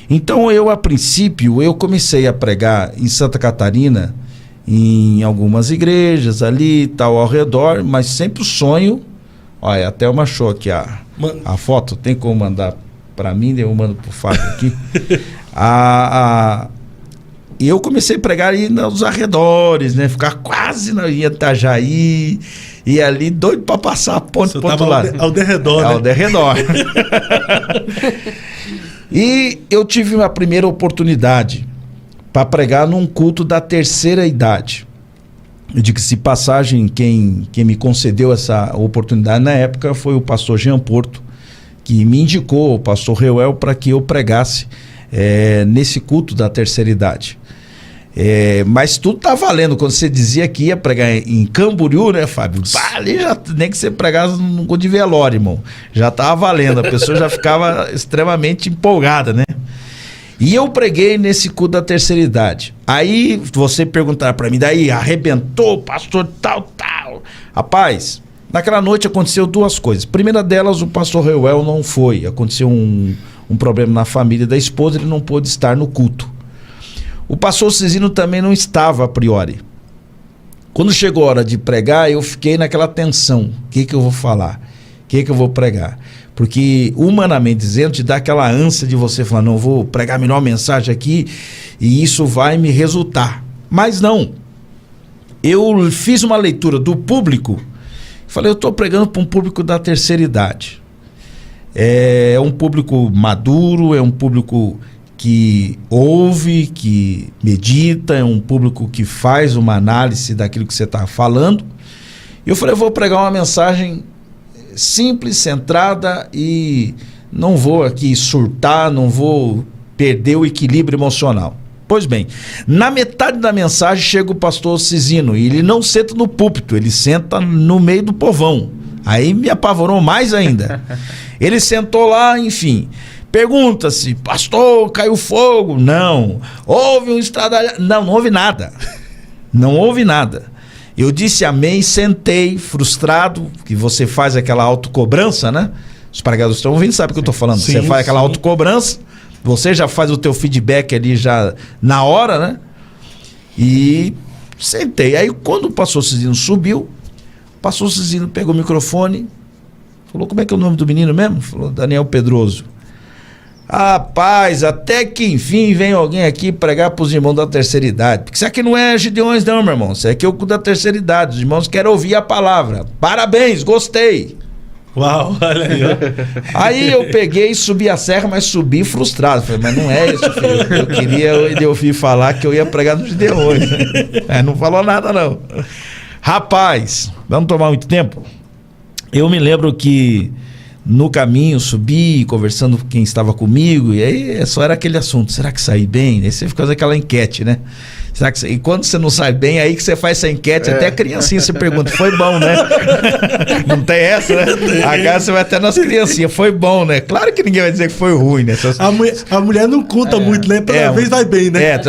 Então eu, a princípio, eu comecei a pregar em Santa Catarina, em algumas igrejas ali, tal, ao redor, mas sempre o sonho... Olha, até uma show aqui a foto, tem como mandar para mim, eu mando pro Fábio aqui. E eu comecei a pregar ali nos arredores, né? Ficar quase na Itajaí, e ali doido para passar a ponte pro outro lado. Ao derredor, né? Ao derredor. E eu tive uma primeira oportunidade para pregar num culto da terceira idade. Eu digo que se passagem, quem me concedeu essa oportunidade na época foi o pastor Jean Porto, que me indicou, o pastor Reuel, para que eu pregasse nesse culto da terceira idade. Mas tudo tá valendo. Quando você dizia que ia pregar em Camboriú, né, Fábio? Ali já nem que você pregasse num culto de velório, irmão. Já tava valendo, a pessoa já ficava extremamente empolgada, né? E eu preguei nesse culto da terceira idade. Aí você perguntará para mim, daí arrebentou, pastor, tal. Rapaz, naquela noite aconteceu 2 coisas. Primeira delas, o pastor Reuel não foi. Aconteceu um problema na família da esposa, ele não pôde estar no culto. O pastor Cisino também não estava a priori. Quando chegou a hora de pregar, eu fiquei naquela tensão. O que eu vou falar? O que eu vou pregar? Porque, humanamente dizendo, te dá aquela ânsia de você falar, não, vou pregar a melhor mensagem aqui e isso vai me resultar. Mas não. Eu fiz uma leitura do público, falei, eu estou pregando para um público da terceira idade. É um público maduro, é um público que ouve, que medita, é um público que faz uma análise daquilo que você está falando. E eu falei, eu vou pregar uma mensagem simples, centrada, e não vou aqui surtar, não vou perder o equilíbrio emocional. Pois bem, na metade da mensagem chega o pastor Cisino e ele não senta no púlpito, ele senta no meio do povão. Aí me apavorou mais ainda. Ele sentou lá, enfim, pergunta-se, pastor, caiu fogo? Não. Houve um estradalhaço? Não houve nada. Não houve nada. Eu disse amém, sentei, frustrado, que você faz aquela autocobrança, né? Os pregadores estão ouvindo, sabe o que eu estou falando. Sim, você faz aquela autocobrança, você já faz o teu feedback ali já na hora, né? E sentei. Aí quando o pastor Cisino subiu, o pastor Cisino pegou o microfone, falou, como é que é o nome do menino mesmo? Falou, Daniel Pedroso. Rapaz, até que enfim vem alguém aqui pregar para os irmãos da terceira idade. Porque isso aqui não é Gideões não, meu irmão. Isso aqui é o culto da terceira idade. Os irmãos querem ouvir a palavra. Parabéns, gostei. Uau, olha aí. Aí eu peguei e subi a serra, mas subi frustrado. Falei, mas não é isso, filho. Eu queria ele ouvir falar que eu ia pregar nos Gideões. Não falou nada, não. Rapaz, vamos tomar muito tempo? Eu me lembro que no caminho, subi, conversando com quem estava comigo, e aí só era aquele assunto, será que saí bem? Aí você fica fazendo aquela enquete, né? Será que e quando você não sai bem, aí que você faz essa enquete, até a criancinha se pergunta, foi bom, né? Não tem essa, né? Agora você vai até nas criancinhas, foi bom, né? Claro que ninguém vai dizer que foi ruim, né? A mulher não conta muito, né? Toda vez vai bem, né?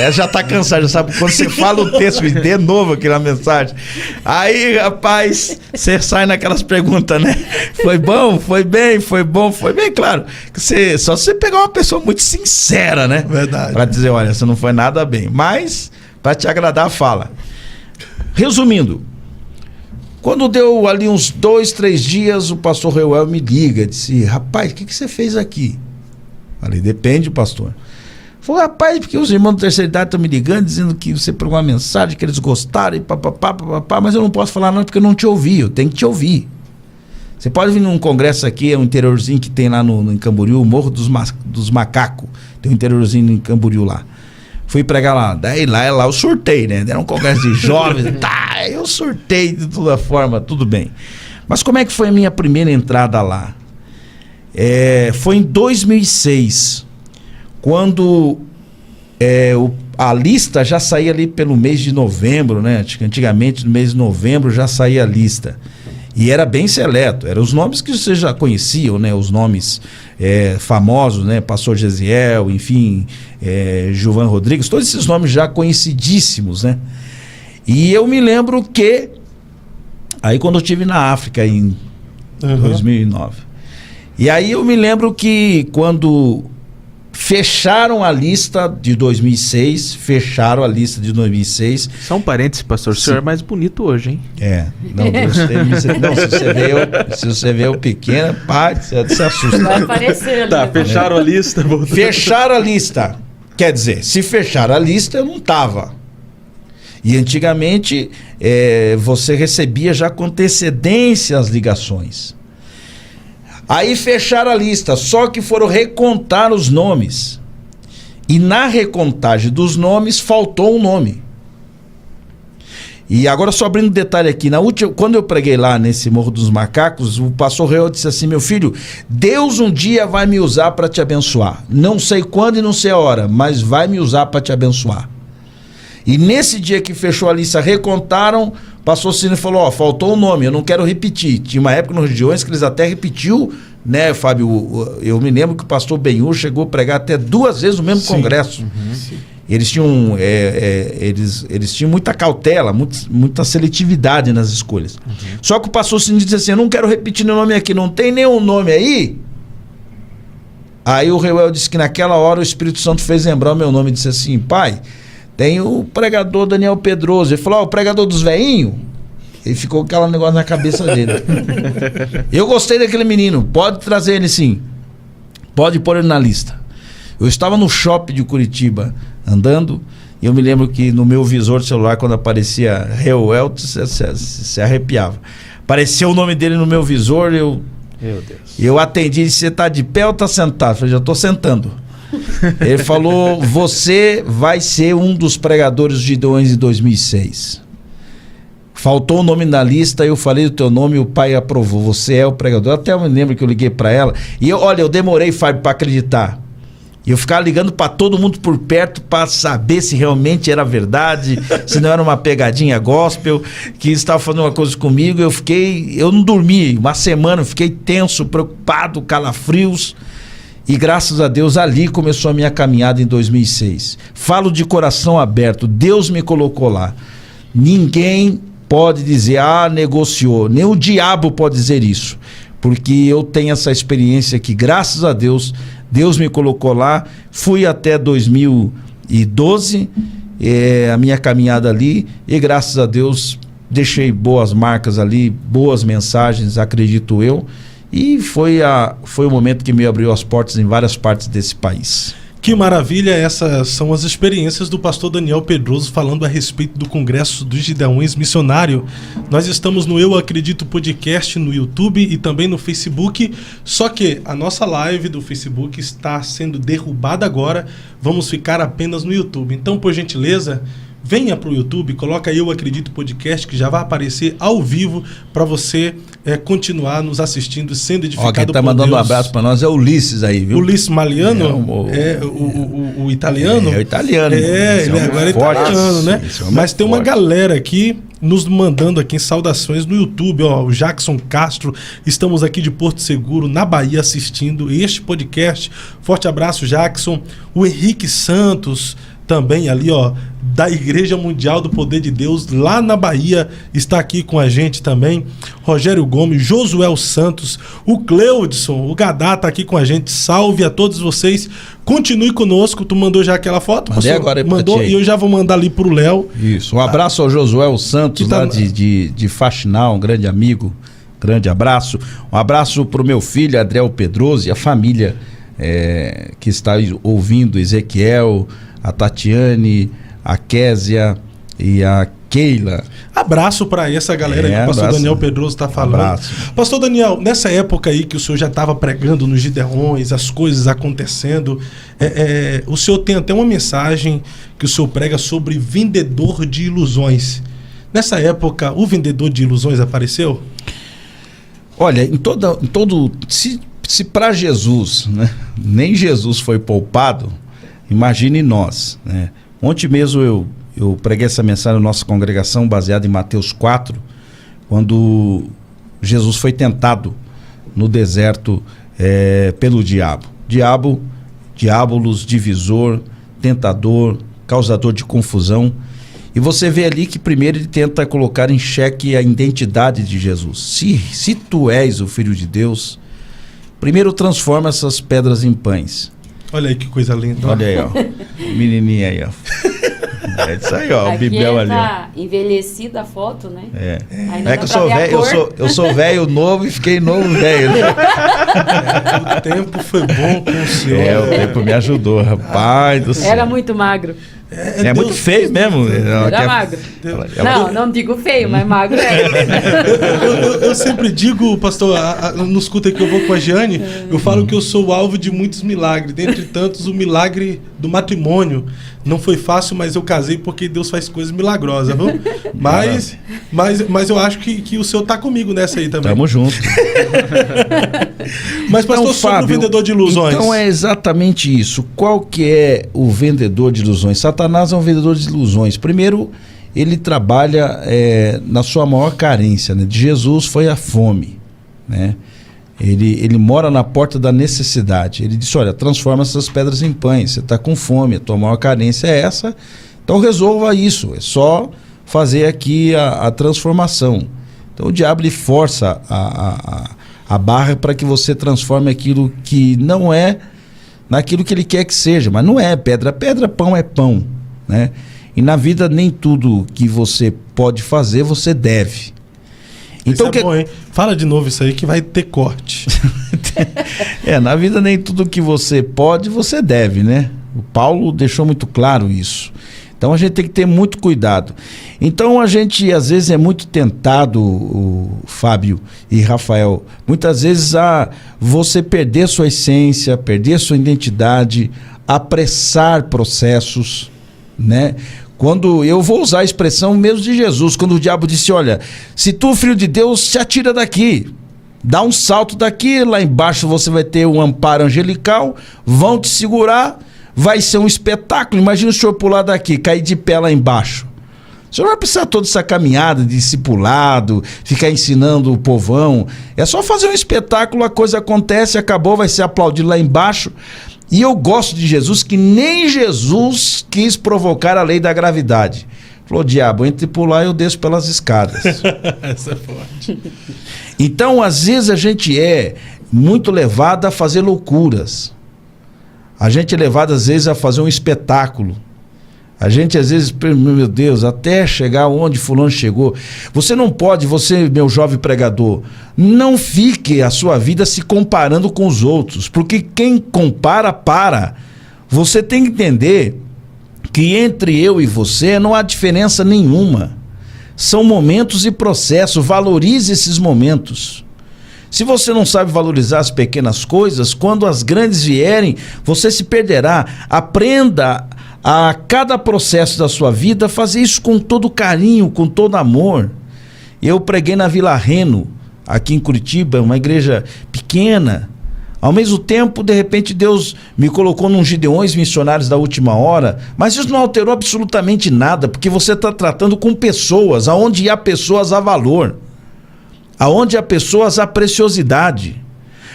Ela já tá cansada, já sabe. Quando você fala o texto, de novo aqui na mensagem. Aí, rapaz, você sai naquelas perguntas, né? Foi bom, foi bem, foi bom, foi bem, claro. Só se você pegar uma pessoa muito sincera, né? Verdade. Pra dizer, olha, você não foi nada bem. Mas, pra te agradar, fala. Resumindo, quando deu ali uns 2, 3 dias, o pastor Reuel me liga, disse, rapaz, o que você fez aqui? Falei, depende, pastor. Falei, rapaz, porque os irmãos da terceira idade estão me ligando, dizendo que você pegou uma mensagem, que eles gostaram, e papapá, mas eu não posso falar não, porque eu não te ouvi, eu tenho que te ouvir. Você pode vir num congresso aqui, é um interiorzinho que tem lá em Camboriú, Morro dos Macacos, tem um interiorzinho em Camboriú lá. Fui pregar lá, daí lá eu surtei, né? Era um congresso de jovens, eu surtei de toda forma, tudo bem. Mas como é que foi a minha primeira entrada lá? Foi em 2006, quando a lista já saía ali pelo mês de novembro, né? Antigamente no mês de novembro já saía a lista. E era bem seleto, eram os nomes que vocês já conheciam, né? Os nomes famosos, né? Pastor Gesiel, enfim, Gilvan Rodrigues, todos esses nomes já conhecidíssimos, né? E eu me lembro que, aí quando eu estive na África em 2009, e aí eu me lembro que quando fecharam a lista de 2006, Só um parênteses, pastor, o senhor é mais bonito hoje, hein? Se você vê o pequeno, pá, você se assusta. Vai aparecer ali. Tá, fecharam a lista. Fecharam a lista. Quer dizer, se fecharam a lista, eu não tava. E antigamente, você recebia já com antecedência as ligações. Aí fecharam a lista, só que foram recontar os nomes. E na recontagem dos nomes, faltou um nome. E agora só abrindo um detalhe aqui, quando eu preguei lá nesse Morro dos Macacos, o pastor Reuel disse assim, meu filho, Deus um dia vai me usar para te abençoar. Não sei quando e não sei a hora, mas vai me usar para te abençoar. E nesse dia que fechou a lista, recontaram, o pastor Cine falou, faltou um nome, eu não quero repetir. Tinha uma época nos regiões que eles até repetiu, né, Fábio? Eu me lembro que o pastor Benhur chegou a pregar até 2 vezes no mesmo congresso. Eles tinham, eles tinham muita cautela, muita seletividade nas escolhas. Só que o pastor Cine disse assim, eu não quero repetir meu nome aqui, não tem nenhum nome aí? Aí o Reuel disse que naquela hora o Espírito Santo fez lembrar o meu nome e disse assim, pai, tem o pregador Daniel Pedroso. Ele falou, o pregador dos veinhos. Ele ficou com aquele negócio na cabeça dele. Eu gostei daquele menino. Pode trazer ele sim. Pode pôr ele na lista. Eu estava no shopping de Curitiba, andando, e eu me lembro que no meu visor de celular, quando aparecia Reuel, se arrepiava. Apareceu o nome dele no meu visor, Meu Deus. Eu atendi e disse, você está de pé ou está sentado? Eu falei, já estou sentando. Ele falou, você vai ser um dos pregadores de Gideões em 2006. Faltou o nome na lista, eu falei o teu nome e o pai aprovou, você é o pregador. Até eu me lembro que eu liguei para ela e eu demorei, Fábio, para acreditar. E eu ficava ligando para todo mundo por perto para saber se realmente era verdade, se não era uma pegadinha gospel, que estava fazendo uma coisa comigo. Eu não dormi uma semana, eu fiquei tenso, preocupado, calafrios. E graças a Deus ali começou a minha caminhada em 2006. Falo de coração aberto, Deus me colocou lá. Ninguém pode dizer, negociou. Nem o diabo pode dizer isso. Porque eu tenho essa experiência que, graças a Deus, Deus me colocou lá. Fui até 2012, a minha caminhada ali. E graças a Deus, deixei boas marcas ali, boas mensagens, acredito eu. E foi o momento que me abriu as portas em várias partes desse país. Que maravilha, essas são as experiências do pastor Daniel Pedroso falando a respeito do Congresso dos Gideões Missionário. Nós estamos no Eu Acredito Podcast no YouTube e também no Facebook, só que a nossa live do Facebook está sendo derrubada agora, vamos ficar apenas no YouTube. Então, por gentileza, venha para o YouTube, coloca Eu Acredito Podcast, que já vai aparecer ao vivo para você continuar nos assistindo, sendo edificado quem tá mandando um abraço para nós é o Ulisses aí, viu? Ulisses Maliano, o italiano. É o italiano. Ele agora é italiano, né? Mas tem uma galera aqui nos mandando aqui em saudações no YouTube, ó, o Jackson Castro, estamos aqui de Porto Seguro, na Bahia, assistindo este podcast. Forte abraço, Jackson. O Henrique Santos, também ali, ó, da Igreja Mundial do Poder de Deus, lá na Bahia, está aqui com a gente também. Rogério Gomes, Josuel Santos, o Cleudson, o Gadá tá aqui com a gente. Salve a todos vocês. Continue conosco. Tu mandou já aquela foto? Mandei agora. Mandou, e eu já vou mandar ali pro Léo. Isso. Um abraço ao Josuel Santos, lá de Faxinal, um grande amigo. Grande abraço. Um abraço pro meu filho, Adriel Pedroso, e a família que está ouvindo, Ezequiel, a Tatiane, a Késia e a Keila. Abraço para essa galera que o pastor Daniel Pedroso está falando. Abraço. Pastor Daniel, nessa época aí que o senhor já estava pregando nos Gideões, as coisas acontecendo, o senhor tem até uma mensagem que o senhor prega sobre vendedor de ilusões. Nessa época, o vendedor de ilusões apareceu? Olha, se para Jesus, né, nem Jesus foi poupado, imagine nós, né? Ontem mesmo eu preguei essa mensagem na nossa congregação baseada em Mateus 4, quando Jesus foi tentado no deserto pelo diabo. Diabolos, divisor, tentador, causador de confusão. E você vê ali que primeiro ele tenta colocar em xeque a identidade de Jesus. Se tu és o Filho de Deus, primeiro transforma essas pedras em pães. Olha aí que coisa linda. Olha aí, ó. Menininha aí, ó. É isso aí, ó. O Bibel ali. Tá envelhecida a foto, né? É que eu sou velho, eu sou velho novo e fiquei novo velho. O tempo foi bom com o senhor. O tempo me ajudou, rapaz do céu. Era muito magro. É muito feio mesmo. Era magro. Não digo feio, mas magro eu sempre digo, pastor, nos cultos que eu vou com a Giane, eu falo que eu sou o alvo de muitos milagres. Dentre tantos, o milagre do matrimônio. Não foi fácil, mas eu casei porque Deus faz coisas milagrosas, viu? Mas eu acho que o senhor tá comigo nessa aí também. Tamo junto. Mas, pastor, então, sobre Fábio, o vendedor de ilusões. Então é exatamente isso. Qual que é o vendedor de ilusões? Satanás é um vendedor de ilusões. Primeiro, ele trabalha na sua maior carência, né? De Jesus foi a fome, né? Ele mora na porta da necessidade. Ele disse, olha, transforma essas pedras em pães. Você está com fome, a tua maior carência é essa. Então resolva isso. É só fazer aqui a transformação. Então o diabo ele força a barra para que você transforme aquilo que não é naquilo que ele quer que seja. Mas não é pedra. Pedra, pão é pão, né? E na vida nem tudo que você pode fazer, você deve. Então, isso é bom, hein? Fala de novo isso aí que vai ter corte. Na vida nem tudo que você pode, você deve, né? O Paulo deixou muito claro isso. Então a gente tem que ter muito cuidado. Então a gente às vezes é muito tentado, o Fábio e Rafael, muitas vezes a você perder sua essência, perder sua identidade, apressar processos, né? Quando eu vou usar a expressão mesmo de Jesus, quando o diabo disse, olha, se tu, filho de Deus, se atira daqui, dá um salto daqui, lá embaixo você vai ter um amparo angelical, vão te segurar, vai ser um espetáculo. Imagina o senhor pular daqui, cair de pé lá embaixo. O senhor não vai precisar toda essa caminhada de discipulado, ficar ensinando o povão. É só fazer um espetáculo, a coisa acontece, acabou, vai ser aplaudido lá embaixo. E eu gosto de Jesus, que nem Jesus quis provocar a lei da gravidade. Falou, diabo, entre pular eu desço pelas escadas. Essa é forte. Então, às vezes a gente é muito levado a fazer loucuras. A gente é levado, às vezes, a fazer um espetáculo. A gente, às vezes, meu Deus, até chegar onde fulano chegou. Você não pode, você, meu jovem pregador, não fique a sua vida se comparando com os outros, porque quem compara, para. Você tem que entender que entre eu e você não há diferença nenhuma. São momentos e processos, valorize esses momentos. Se você não sabe valorizar as pequenas coisas, quando as grandes vierem, você se perderá. Aprenda a cada processo da sua vida, fazer isso com todo carinho, com todo amor. Eu preguei na Vila Reno, aqui em Curitiba, uma igreja pequena. Ao mesmo tempo, de repente, Deus me colocou num Gideões Missionários da Última Hora, mas isso não alterou absolutamente nada, porque você está tratando com pessoas, aonde há pessoas há valor, aonde há pessoas há preciosidade,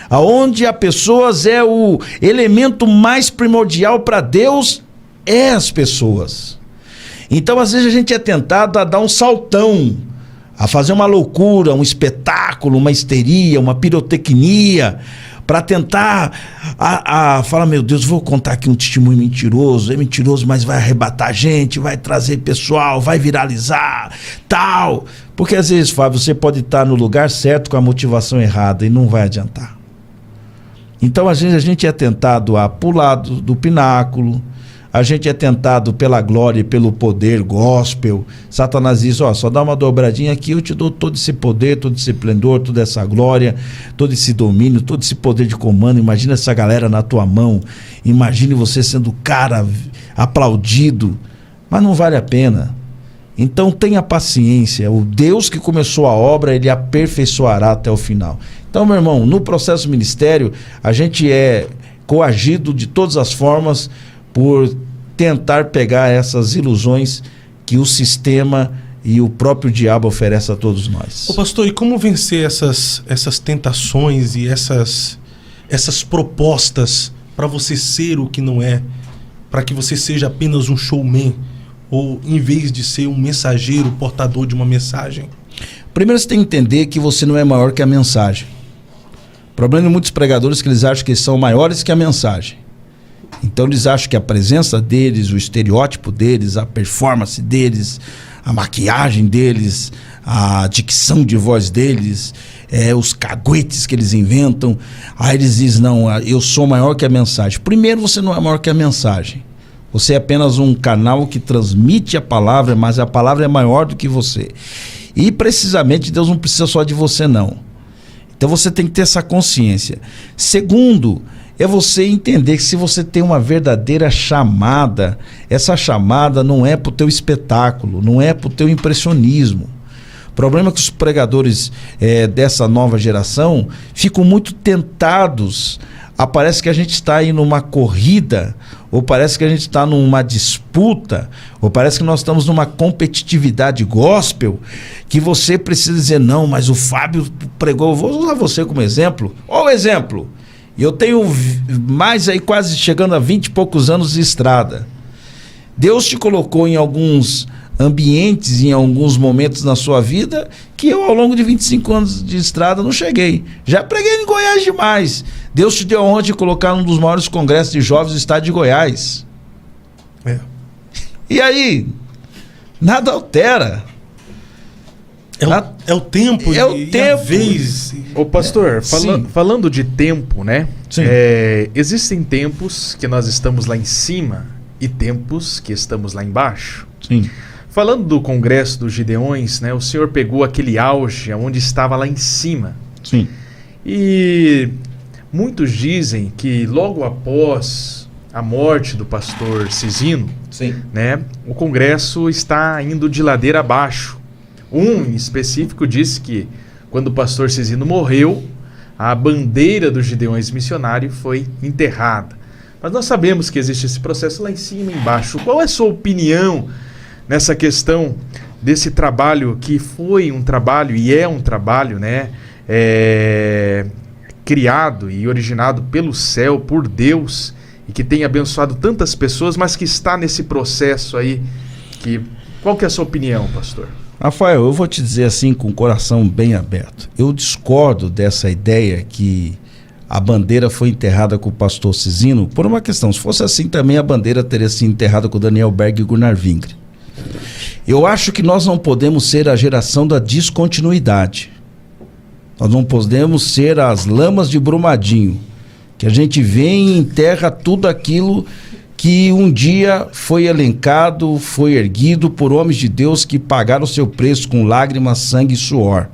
aonde há pessoas é o elemento mais primordial para Deus, é as pessoas. Então, às vezes, a gente é tentado a dar um saltão, a fazer uma loucura, um espetáculo, uma histeria, uma pirotecnia, para tentar falar, meu Deus, vou contar aqui um testemunho mentiroso, é mentiroso, mas vai arrebatar gente, vai trazer pessoal, vai viralizar, tal. Porque às vezes, Fábio, você pode estar no lugar certo com a motivação errada e não vai adiantar. Então, às vezes, a gente é tentado a pular do pináculo, a gente é tentado pela glória e pelo poder gospel. Satanás diz, só dá uma dobradinha aqui, eu te dou todo esse poder, todo esse esplendor, toda essa glória, todo esse domínio, todo esse poder de comando. Imagina essa galera na tua mão, imagine você sendo cara aplaudido, mas não vale a pena. Então tenha paciência, o Deus que começou a obra, ele aperfeiçoará até o final. Então, meu irmão, no processo ministério, a gente é coagido de todas as formas por tentar pegar essas ilusões que o sistema e o próprio diabo oferece a todos nós. Ô pastor, e como vencer essas tentações e essas propostas para você ser o que não é, para que você seja apenas um showman, ou em vez de ser um mensageiro, portador de uma mensagem? Primeiro você tem que entender que você não é maior que a mensagem. O problema de muitos pregadores é que eles acham que eles são maiores que a mensagem. Então eles acham que a presença deles, o estereótipo deles, a performance deles, a maquiagem deles, a dicção de voz deles, os caguetes que eles inventam, aí eles dizem, não, eu sou maior que a mensagem. Primeiro, você não é maior que a mensagem. Você é apenas um canal que transmite a palavra, mas a palavra é maior do que você. E precisamente Deus não precisa só de você, não. Então você tem que ter essa consciência. Segundo, é você entender que se você tem uma verdadeira chamada, essa chamada não é para o teu espetáculo, não é para o teu impressionismo. O problema é que os pregadores dessa nova geração ficam muito tentados. Parece que a gente está aí numa corrida, ou parece que a gente está numa disputa, ou parece que nós estamos numa competitividade gospel, que você precisa dizer, não, mas o Fábio pregou, vou usar você como exemplo. Olha o exemplo. Eu tenho mais aí quase chegando a 20 e poucos anos de estrada. Deus te colocou em alguns ambientes, em alguns momentos na sua vida, que eu ao longo de 25 anos de estrada não cheguei. Já preguei em Goiás demais. Deus te deu a honra de colocar num dos maiores congressos de jovens do estado de Goiás. E aí? Nada altera. É o tempo e a vez. Ô pastor, falando de tempo, né? Sim. Existem tempos que nós estamos lá em cima e tempos que estamos lá embaixo. Sim. Falando do congresso dos Gideões, né? O senhor pegou aquele auge onde estava lá em cima. Sim. E muitos dizem que logo após a morte do pastor Cisino, Sim. né? O congresso está indo de ladeira abaixo. Um em específico disse que quando o pastor Cisino morreu, a bandeira dos Gideões Missionários foi enterrada. Mas nós sabemos que existe esse processo lá em cima e embaixo. Qual é a sua opinião nessa questão desse trabalho que foi um trabalho e é um trabalho, né, criado e originado pelo céu, por Deus, e que tem abençoado tantas pessoas, mas que está nesse processo aí? Qual que é a sua opinião, pastor? Rafael, eu vou te dizer assim com o coração bem aberto. Eu discordo dessa ideia que a bandeira foi enterrada com o pastor Cisino por uma questão. Se fosse assim também a bandeira teria sido enterrada com o Daniel Berg e Gunnar Vingre. Eu acho que nós não podemos ser a geração da descontinuidade. Nós não podemos ser as lamas de Brumadinho, que a gente vem e enterra tudo aquilo que um dia foi elencado, foi erguido por homens de Deus que pagaram o seu preço com lágrimas, sangue e suor.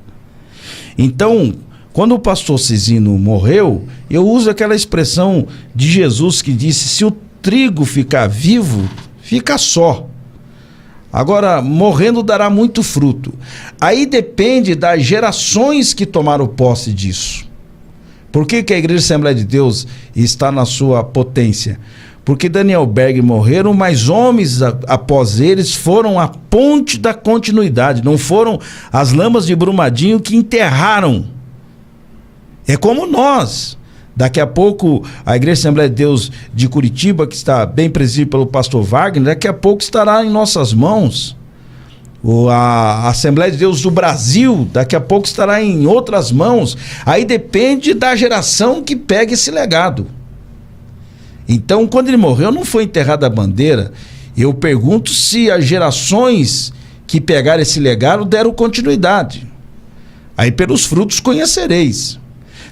Então, quando o pastor Cisino morreu, eu uso aquela expressão de Jesus que disse, se o trigo ficar vivo, fica só. Agora, morrendo dará muito fruto. Aí depende das gerações que tomaram posse disso. Por que a Igreja Assembleia de Deus está na sua potência? Porque Daniel Berg morreram, mas homens após eles foram a ponte da continuidade. Não foram as lamas de Brumadinho que enterraram. É como nós. Daqui a pouco, a Igreja Assembleia de Deus de Curitiba, que está bem presidida pelo pastor Wagner, daqui a pouco estará em nossas mãos. A Assembleia de Deus do Brasil, daqui a pouco estará em outras mãos. Aí depende da geração que pega esse legado. Então, quando ele morreu, não foi enterrada a bandeira. Eu pergunto se as gerações que pegaram esse legado deram continuidade. Aí pelos frutos conhecereis.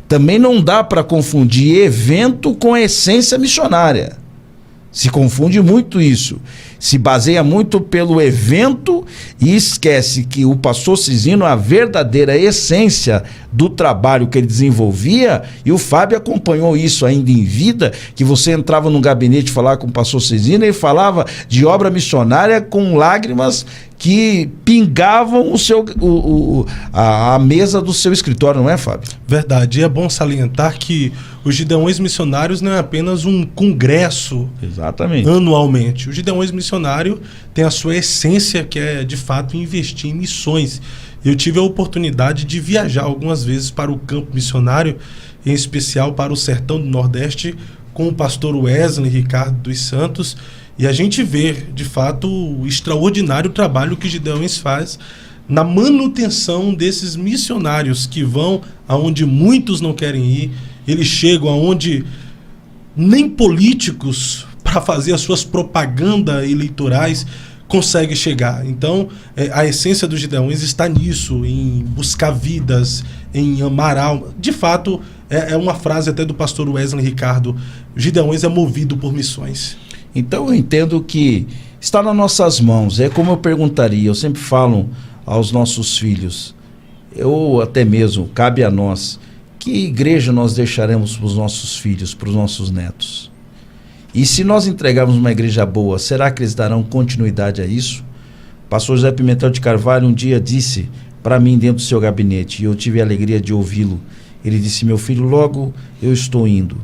Também não dá para confundir evento com essência missionária. Se confunde muito isso. Se baseia muito pelo evento e esquece que o pastor Cisino, a verdadeira essência do trabalho que ele desenvolvia, e o Fábio acompanhou isso ainda em vida, que você entrava no gabinete falar com o pastor Cisino e falava de obra missionária com lágrimas que pingavam a mesa do seu escritório, não é, Fábio? Verdade. E é bom salientar que os Gideões Missionários não é apenas um congresso. Exatamente. Anualmente. O Gideões Missionário tem a sua essência, que é, de fato, investir em missões. Eu tive a oportunidade de viajar algumas vezes para o campo missionário, em especial para o sertão do Nordeste, com o pastor Wesley Ricardo dos Santos, e a gente vê, de fato, o extraordinário trabalho que Gideões faz na manutenção desses missionários que vão aonde muitos não querem ir. Eles chegam aonde nem políticos, para fazer as suas propagandas eleitorais, conseguem chegar. Então, a essência dos Gideões está nisso, em buscar vidas, em amar alma. De fato, é uma frase até do pastor Wesley Ricardo: Gideões é movido por missões. Então eu entendo que está nas nossas mãos. É como eu perguntaria, eu sempre falo aos nossos filhos, ou até mesmo cabe a nós, que igreja nós deixaremos para os nossos filhos, para os nossos netos? E se nós entregarmos uma igreja boa, será que eles darão continuidade a isso? O pastor José Pimentel de Carvalho um dia disse para mim dentro do seu gabinete, e eu tive a alegria de ouvi-lo. Ele disse: meu filho, logo eu estou indo,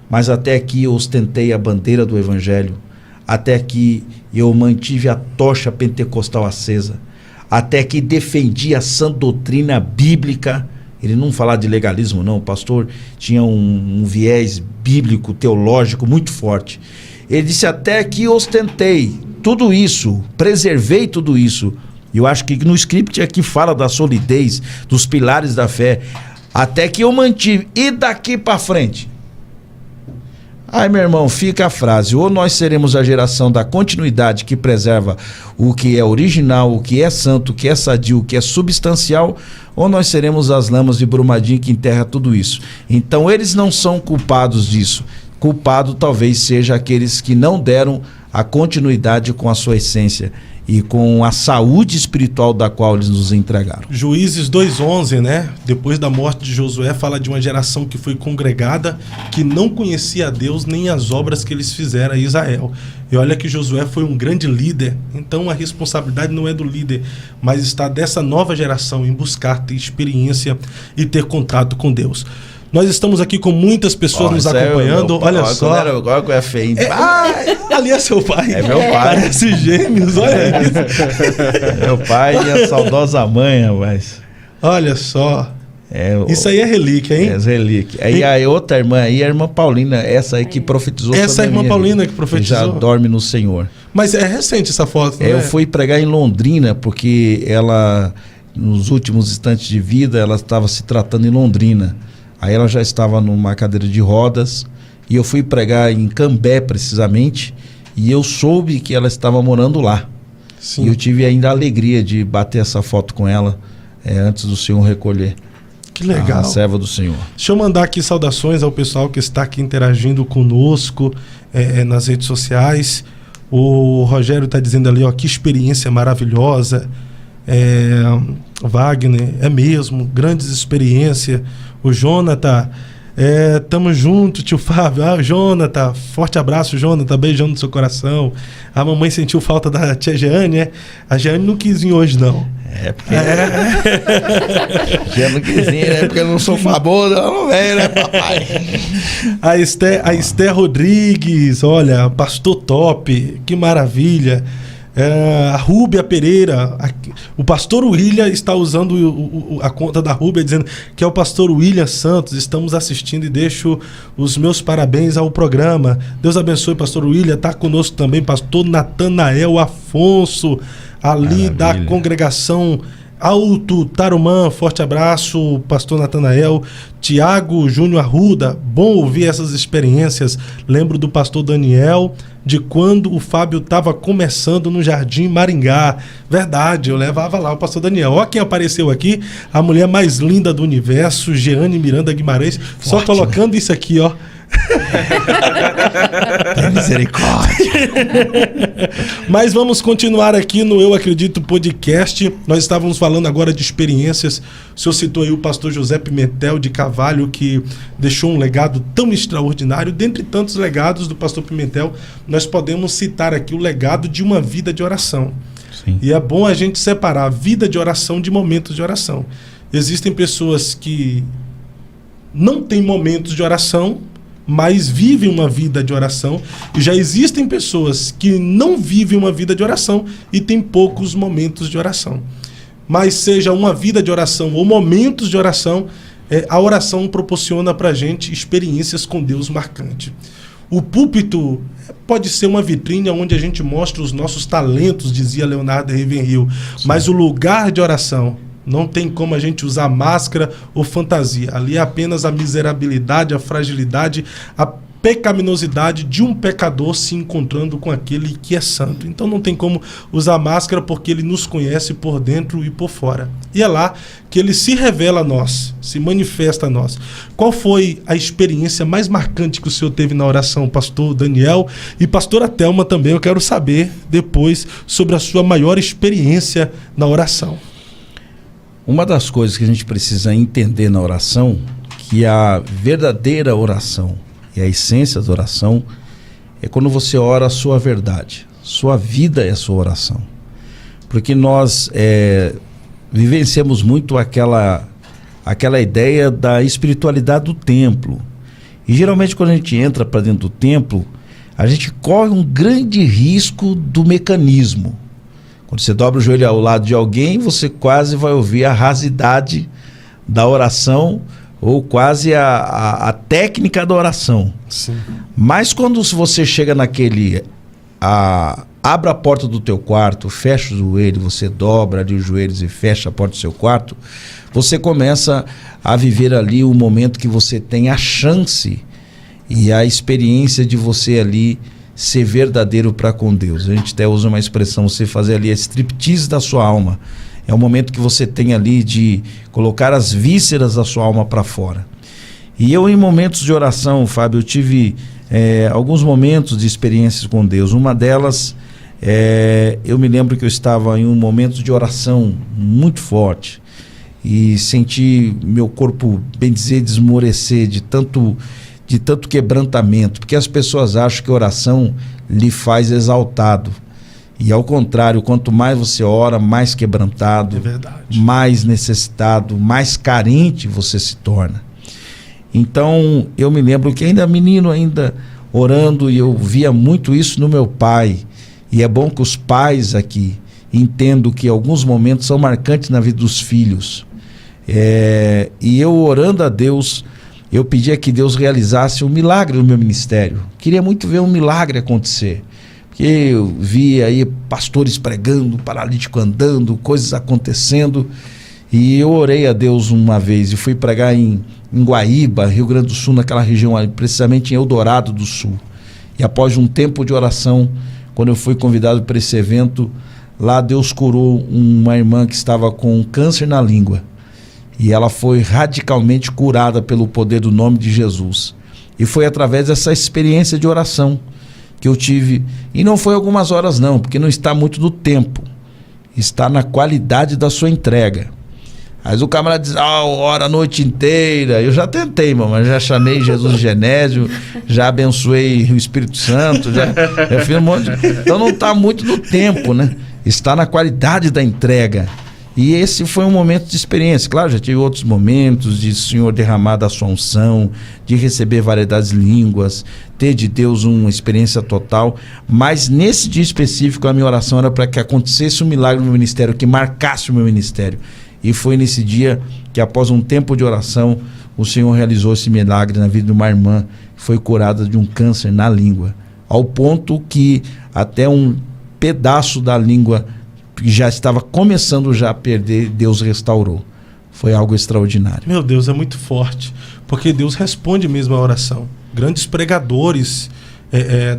mas até aqui eu ostentei a bandeira do Evangelho, até aqui eu mantive a tocha pentecostal acesa, até aqui defendi a sã doutrina bíblica. Ele não falava de legalismo, não. O pastor tinha um viés bíblico, teológico muito forte. Ele disse: até aqui ostentei tudo isso, preservei tudo isso. E eu acho que no script aqui fala da solidez, dos pilares da fé. Até que eu mantive. E daqui para frente? Ai, meu irmão, fica a frase: ou nós seremos a geração da continuidade que preserva o que é original, o que é santo, o que é sadio, o que é substancial, ou nós seremos as lamas de Brumadinho que enterra tudo isso. Então eles não são culpados disso. Culpado talvez seja aqueles que não deram a continuidade com a sua essência e com a saúde espiritual da qual eles nos entregaram. Juízes 2:11, né? Depois da morte de Josué, fala de uma geração que foi congregada, que não conhecia a Deus nem as obras que eles fizeram a Israel. E olha que Josué foi um grande líder, então a responsabilidade não é do líder, mas está dessa nova geração em buscar ter experiência e ter contato com Deus. Nós estamos aqui com muitas pessoas nos acompanhando. Olha só. Agora que é feio. Ali é seu pai. É meu pai. Parece gêmeos, olha isso. Meu pai e a saudosa mãe, rapaz. Olha só. Isso aí é relíquia, hein? É relíquia. Aí a outra irmã aí, a irmã Paulina, essa aí que profetizou. Essa é a irmã Paulina que profetizou. Que já dorme no Senhor. Mas é recente essa foto, né? Eu fui pregar em Londrina, porque ela, nos últimos instantes de vida, ela estava se tratando em Londrina. Aí ela já estava numa cadeira de rodas, e eu fui pregar em Cambé, precisamente, e eu soube que ela estava morando lá. Sim. E eu tive ainda a alegria de bater essa foto com ela, antes do Senhor recolher. Que legal. A serva do Senhor. Deixa eu mandar aqui saudações ao pessoal que está aqui interagindo conosco nas redes sociais. O Rogério está dizendo ali, ó, que experiência maravilhosa. Wagner, é mesmo, grandes experiências. O Jonathan Tamo junto, tio Fábio. Jonathan, forte abraço, Jonathan, beijão no seu coração. A mamãe sentiu falta da tia Jeane, né? A Jeane não quis vir hoje, não. Porque... Já não quis vir, né? Porque eu não sou famoso, eu não venho, né, papai? A Esther Rodrigues, olha, pastor top, que maravilha. A Rúbia Pereira, o pastor William está usando a conta da Rúbia, dizendo que é o pastor William Santos. Estamos assistindo e deixo os meus parabéns ao programa. Deus abençoe, pastor William. Está conosco também pastor Natanael Afonso, ali da congregação Alto Tarumã. Forte abraço, pastor Natanael. Tiago Júnior Arruda, bom ouvir essas experiências. Lembro do pastor Daniel, de quando o Fábio estava começando no Jardim Maringá. Verdade, eu levava lá o pastor Daniel. Olha quem apareceu aqui, a mulher mais linda do universo, Jeane Miranda Guimarães. Forte, só colocando, né? Isso aqui, ó. Tem misericórdia. Mas vamos continuar aqui no Eu Acredito Podcast. Nós estávamos falando agora de experiências. O senhor citou aí o pastor José Pimentel de Carvalho, que deixou um legado tão extraordinário. Dentre tantos legados do pastor Pimentel, nós podemos citar aqui o legado de uma vida de oração. Sim. E é bom a gente separar a vida de oração de momentos de oração. Existem pessoas que não têm momentos de oração, mas vivem uma vida de oração. E já existem pessoas que não vivem uma vida de oração e têm poucos momentos de oração. Mas seja uma vida de oração ou momentos de oração, a oração proporciona para a gente experiências com Deus marcantes. O púlpito pode ser uma vitrine onde a gente mostra os nossos talentos, dizia Leonardo Ravenhill, mas o lugar de oração não tem como a gente usar máscara ou fantasia. Ali é apenas a miserabilidade, a fragilidade, a pecaminosidade de um pecador se encontrando com aquele que é santo. Então não tem como usar máscara, porque ele nos conhece por dentro e por fora. E é lá que ele se revela a nós, se manifesta a nós. Qual foi a experiência mais marcante que o senhor teve na oração, pastor Daniel? E pastora Thelma também, eu quero saber depois sobre a sua maior experiência na oração. Uma das coisas que a gente precisa entender na oração, que a verdadeira oração e a essência da oração é quando você ora a sua verdade. Sua vida é a sua oração. Porque nós vivenciamos muito aquela ideia da espiritualidade do templo. E geralmente quando a gente entra para dentro do templo, a gente corre um grande risco do mecanismo. Quando você dobra o joelho ao lado de alguém, você quase vai ouvir a rasidade da oração ou quase a técnica da oração. Sim. Mas quando você chega naquele... abre a porta do teu quarto, fecha o joelho, você dobra ali os joelhos e fecha a porta do seu quarto, você começa a viver ali o momento que você tem a chance e a experiência de você ali ser verdadeiro para com Deus. A gente até usa uma expressão, você fazer ali a striptease da sua alma. É o momento que você tem ali de colocar as vísceras da sua alma para fora. E eu, em momentos de oração, Fábio, eu tive alguns momentos de experiências com Deus. Uma delas, eu me lembro que eu estava em um momento de oração muito forte e senti meu corpo, bem dizer, desmorecer de tanto quebrantamento, porque as pessoas acham que a oração lhe faz exaltado. E ao contrário, quanto mais você ora, mais quebrantado, mais necessitado, mais carente você se torna. Então, eu me lembro que ainda menino, ainda orando, e eu via muito isso no meu pai. E é bom que os pais aqui entendam que alguns momentos são marcantes na vida dos filhos. E eu orando a Deus, eu pedia que Deus realizasse um milagre no meu ministério. Queria muito ver um milagre acontecer. Porque eu via aí pastores pregando, paralítico andando, coisas acontecendo. E eu orei a Deus uma vez e fui pregar em Guaíba, Rio Grande do Sul, naquela região, precisamente em Eldorado do Sul. E após um tempo de oração, quando eu fui convidado para esse evento, lá Deus curou uma irmã que estava com câncer na língua. E ela foi radicalmente curada pelo poder do nome de Jesus. E foi através dessa experiência de oração que eu tive. E não foi algumas horas não, porque não está muito no tempo. Está na qualidade da sua entrega. Mas o camarada diz, ora a noite inteira. Eu já tentei, mas já chamei Jesus de Genésio, já abençoei o Espírito Santo, já fiz um monte de... Então não está muito no tempo, né? Está na qualidade da entrega. E esse foi um momento de experiência. Claro, já tive outros momentos de o Senhor derramar da sua unção, de receber variedades de línguas, ter de Deus uma experiência total. Mas nesse dia específico, a minha oração era para que acontecesse um milagre no meu ministério, que marcasse o meu ministério. E foi nesse dia que, após um tempo de oração, o Senhor realizou esse milagre na vida de uma irmã que foi curada de um câncer na língua. Ao ponto que até um pedaço da língua que já estava começando já a perder, Deus restaurou. Foi algo extraordinário. Meu Deus, é muito forte, porque Deus responde mesmo a oração. Grandes pregadores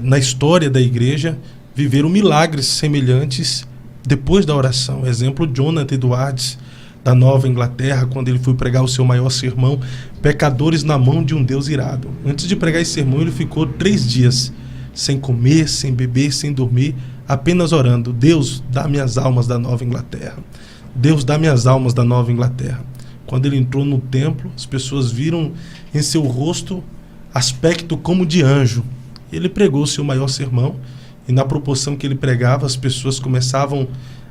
na história da igreja viveram milagres semelhantes depois da oração. Exemplo, Jonathan Edwards, da Nova Inglaterra, quando ele foi pregar o seu maior sermão, Pecadores na Mão de um Deus Irado. Antes de pregar esse sermão, ele ficou 3 dias sem comer, sem beber, sem dormir, apenas orando: Deus, dá-me as almas da Nova Inglaterra. Deus, dá-me as almas da Nova Inglaterra. Quando ele entrou no templo, as pessoas viram em seu rosto aspecto como de anjo. Ele pregou o seu maior sermão, e na proporção que ele pregava, as pessoas começavam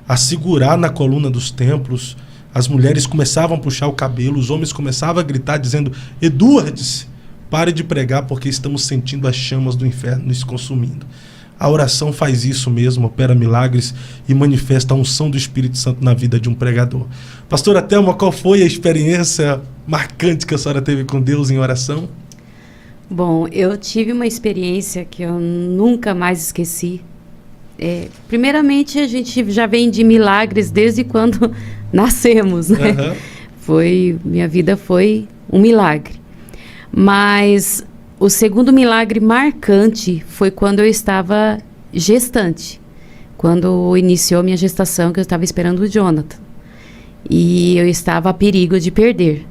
a segurar na coluna dos templos, as mulheres começavam a puxar o cabelo, os homens começavam a gritar dizendo: Edwards, pare de pregar, porque estamos sentindo as chamas do inferno nos consumindo. A oração faz isso mesmo, opera milagres e manifesta a unção do Espírito Santo na vida de um pregador. Pastora Thelma, qual foi a experiência marcante que a senhora teve com Deus em oração? Bom, eu tive uma experiência que eu nunca mais esqueci. Primeiramente, a gente já vem de milagres desde quando nascemos, né? Minha vida foi um milagre. Mas o segundo milagre marcante foi quando eu estava gestante. Quando iniciou minha gestação, que eu estava esperando o Jonathan. E eu estava a perigo de perder.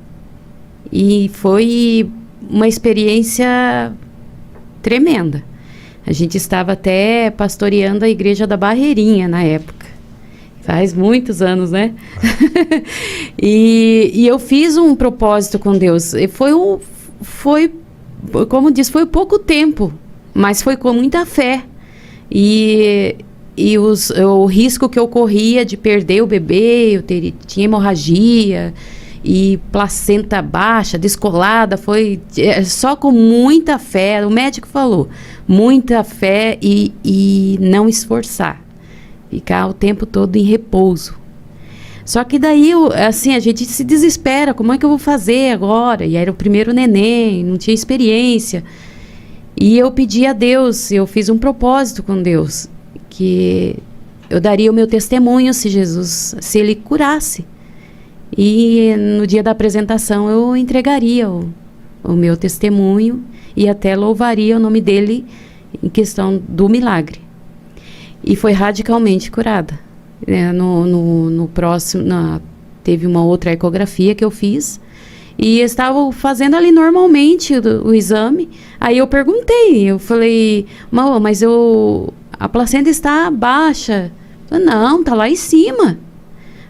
E foi uma experiência tremenda. A gente estava até pastoreando a igreja da Barreirinha na época. Faz muitos anos, né? E eu fiz um propósito com Deus. E foi, como disse, foi pouco tempo, mas foi com muita fé. E o risco que eu corria de perder o bebê, tinha hemorragia e placenta baixa, descolada, foi só com muita fé. O médico falou, muita fé e não esforçar, ficar o tempo todo em repouso. Só que daí, assim, a gente se desespera, como é que eu vou fazer agora? E era o primeiro neném, não tinha experiência. E eu pedi a Deus, eu fiz um propósito com Deus, que eu daria o meu testemunho se ele curasse. E no dia da apresentação eu entregaria o meu testemunho e até louvaria o nome dele em questão do milagre. E foi radicalmente curada. No próximo, teve uma outra ecografia que eu fiz e estavam fazendo ali normalmente o exame. Aí eu perguntei, eu falei, mas a placenta está baixa. Falei, não, tá lá em cima.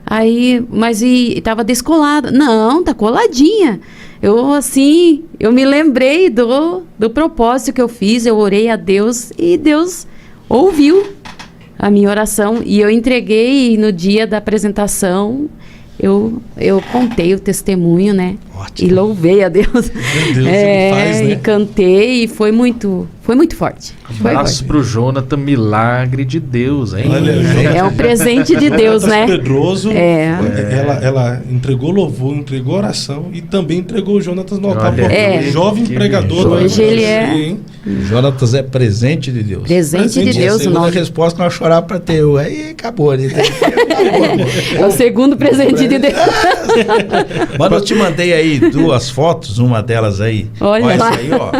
Aí, mas estava descolada. Não, tá coladinha. Eu me lembrei do propósito que eu fiz, eu orei a Deus e Deus ouviu a minha oração e eu entreguei. E no dia da apresentação eu contei o testemunho, né? Ótimo. E louvei a Deus. Meu Deus, ele faz, né? E cantei e foi muito forte. Abraço pro Jonathan, milagre de Deus, hein? Olha, é um presente de Deus, né? Pedroso, ela entregou louvor, entregou oração e também entregou o Jonatas no altar. Jovem pregador. Hoje ele é... Jonatas é presente de Deus. Presente de Deus. A segunda resposta nós chorar para ter. Aí acabou. É o segundo presente de Deus. Mas eu te mandei aí 2 fotos, uma delas aí. Olha essa aí, ó.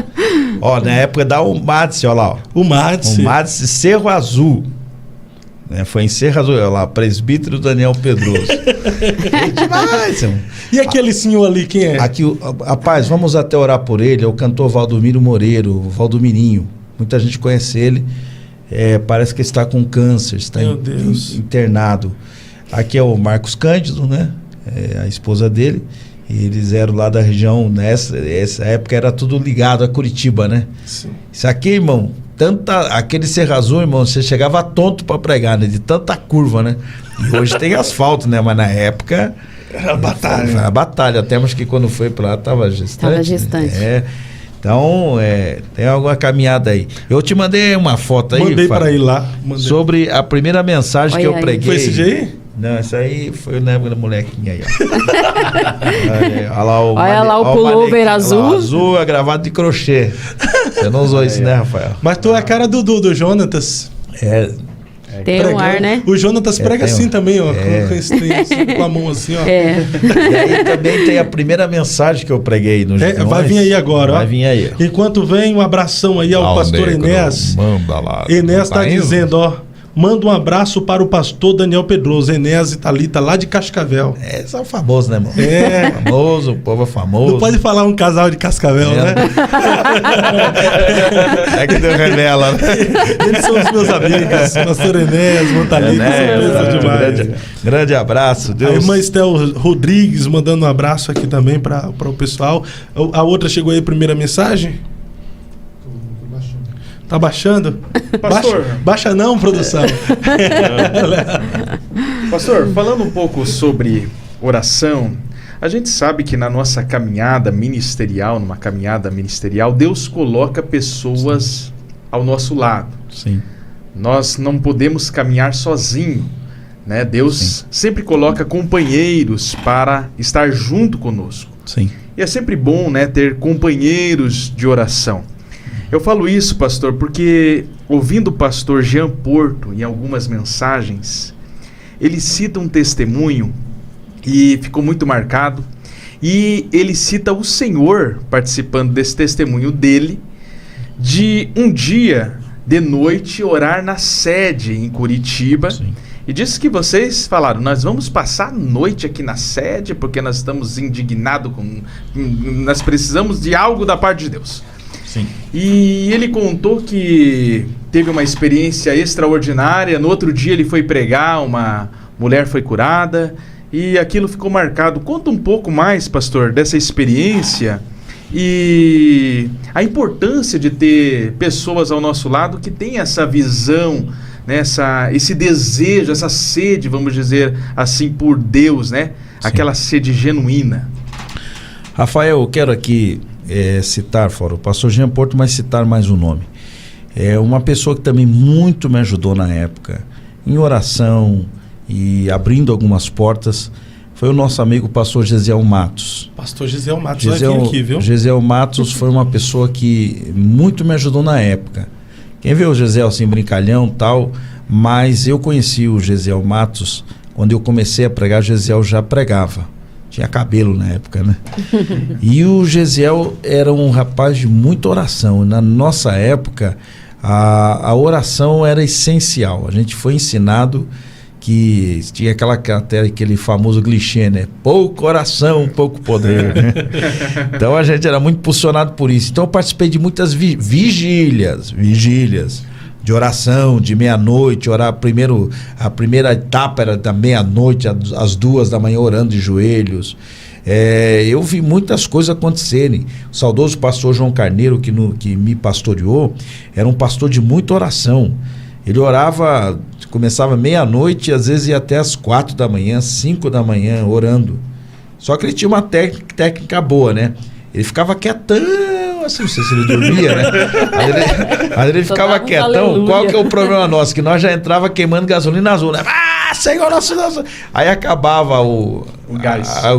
Ó, na época da Umadse, olha lá, ó. Umadse Cerro Azul. Né? Foi em Cerro Azul, olha lá, presbítero Daniel Pedroso. Demais, irmão. E aquele senhor ali, quem é? Aqui, rapaz, vamos até orar por ele. É o cantor Valdomiro Moreiro, o Valdomirinho. Muita gente conhece ele. Parece que está com câncer, está internado. Aqui é o Marcos Cândido, né? a esposa dele. E eles eram lá da região, essa época era tudo ligado a Curitiba, né? Sim. Isso aqui, irmão, aquele Serra Azul, irmão, você chegava tonto para pregar, né? De tanta curva, né? E hoje tem asfalto, né? Mas na época... Era batalha. Foi a batalha. Até mas que quando foi para lá estava gestante. Estava gestante. Né? Então, tem alguma caminhada aí. Eu te mandei uma foto aí, Mandei para ir lá. Sobre a primeira mensagem que eu preguei. Foi esse dia aí? Não, essa aí foi na época da molequinha aí, ó. Olha lá o pullover azul. Azul é gravado de crochê. Você não usou isso, né, Rafael? Mas tu é a cara do Jonatas. Tem um ar, né? O Jonatas prega assim também, ó. Com esse trem assim, com a mão assim, ó. E aí também tem a primeira mensagem que eu preguei no vai vir aí agora, ó. Vai vir aí. Enquanto vem, um abração aí ao pastor Enéas. Manda lá. Enéas tá dizendo, ó. Manda um abraço para o pastor Daniel Pedroso, Enéas e Thalita, lá de Cascavel. Esse é o famoso, né, irmão? Famoso, o povo é famoso. Não pode falar um casal de Cascavel, né? É que deu revela, né? Eles são os meus amigos, pastor Enéas, Montalita, são demais. Grande abraço, Deus. A irmã Estel Rodrigues mandando um abraço aqui também para o pessoal. A outra chegou aí, a primeira mensagem? Tá baixando? Pastor. Baixa não, produção. Pastor, falando um pouco sobre oração, a gente sabe que na nossa caminhada ministerial, Deus coloca pessoas ao nosso lado. Sim. Nós não podemos caminhar sozinho, né? Deus sempre coloca companheiros para estar junto conosco. Sim. E é sempre bom, né, ter companheiros de oração. Eu falo isso, pastor, porque ouvindo o pastor Jean Porto em algumas mensagens, ele cita um testemunho e ficou muito marcado, e ele cita o Senhor participando desse testemunho dele, de um dia de noite orar na sede em Curitiba. Sim. E disse que vocês falaram, nós vamos passar a noite aqui na sede porque nós estamos indignados, nós precisamos de algo da parte de Deus. Sim. E ele contou que teve uma experiência extraordinária. No outro dia ele foi pregar, uma mulher foi curada e aquilo ficou marcado. Conta um pouco mais, pastor, dessa experiência e a importância de ter pessoas ao nosso lado que têm essa visão, né, esse desejo, essa sede, vamos dizer assim, por Deus, né? Sim. Aquela sede genuína. Rafael, eu quero aqui citar, fora o pastor Jean Porto, mas citar mais um nome. É uma pessoa que também muito me ajudou na época, em oração e abrindo algumas portas, foi o nosso amigo pastor Gesiel Matos. Pastor Gesiel Matos, vai vir aqui, viu? Gesiel Matos foi uma pessoa que muito me ajudou na época. Quem vê o Gesiel assim, brincalhão e tal, mas eu conheci o Gesiel Matos, quando eu comecei a pregar, o Gesiel já pregava. Tinha cabelo na época, né? E o Gesiel era um rapaz de muita oração. Na nossa época, a oração era essencial. A gente foi ensinado que tinha aquele famoso clichê, né? Pouco oração, pouco poder, né? Então a gente era muito impulsionado por isso. Então eu participei de muitas vigílias de oração, de meia-noite, orar primeiro, a primeira etapa era da meia-noite às 2 da manhã orando de joelhos. Eu vi muitas coisas acontecerem. O saudoso pastor João Carneiro, que me pastoreou, era um pastor de muita oração. Ele orava, começava meia-noite e às vezes ia até às 4 da manhã, 5 da manhã, orando. Só que ele tinha uma técnica boa, né? Ele ficava quietão, assim, não sei se ele dormia, né? Aí ele ficava quietão. Aleluia. Qual que é o problema nosso? Que nós já entrava queimando gasolina azul, né? Senhor, nosso. Aí acabava o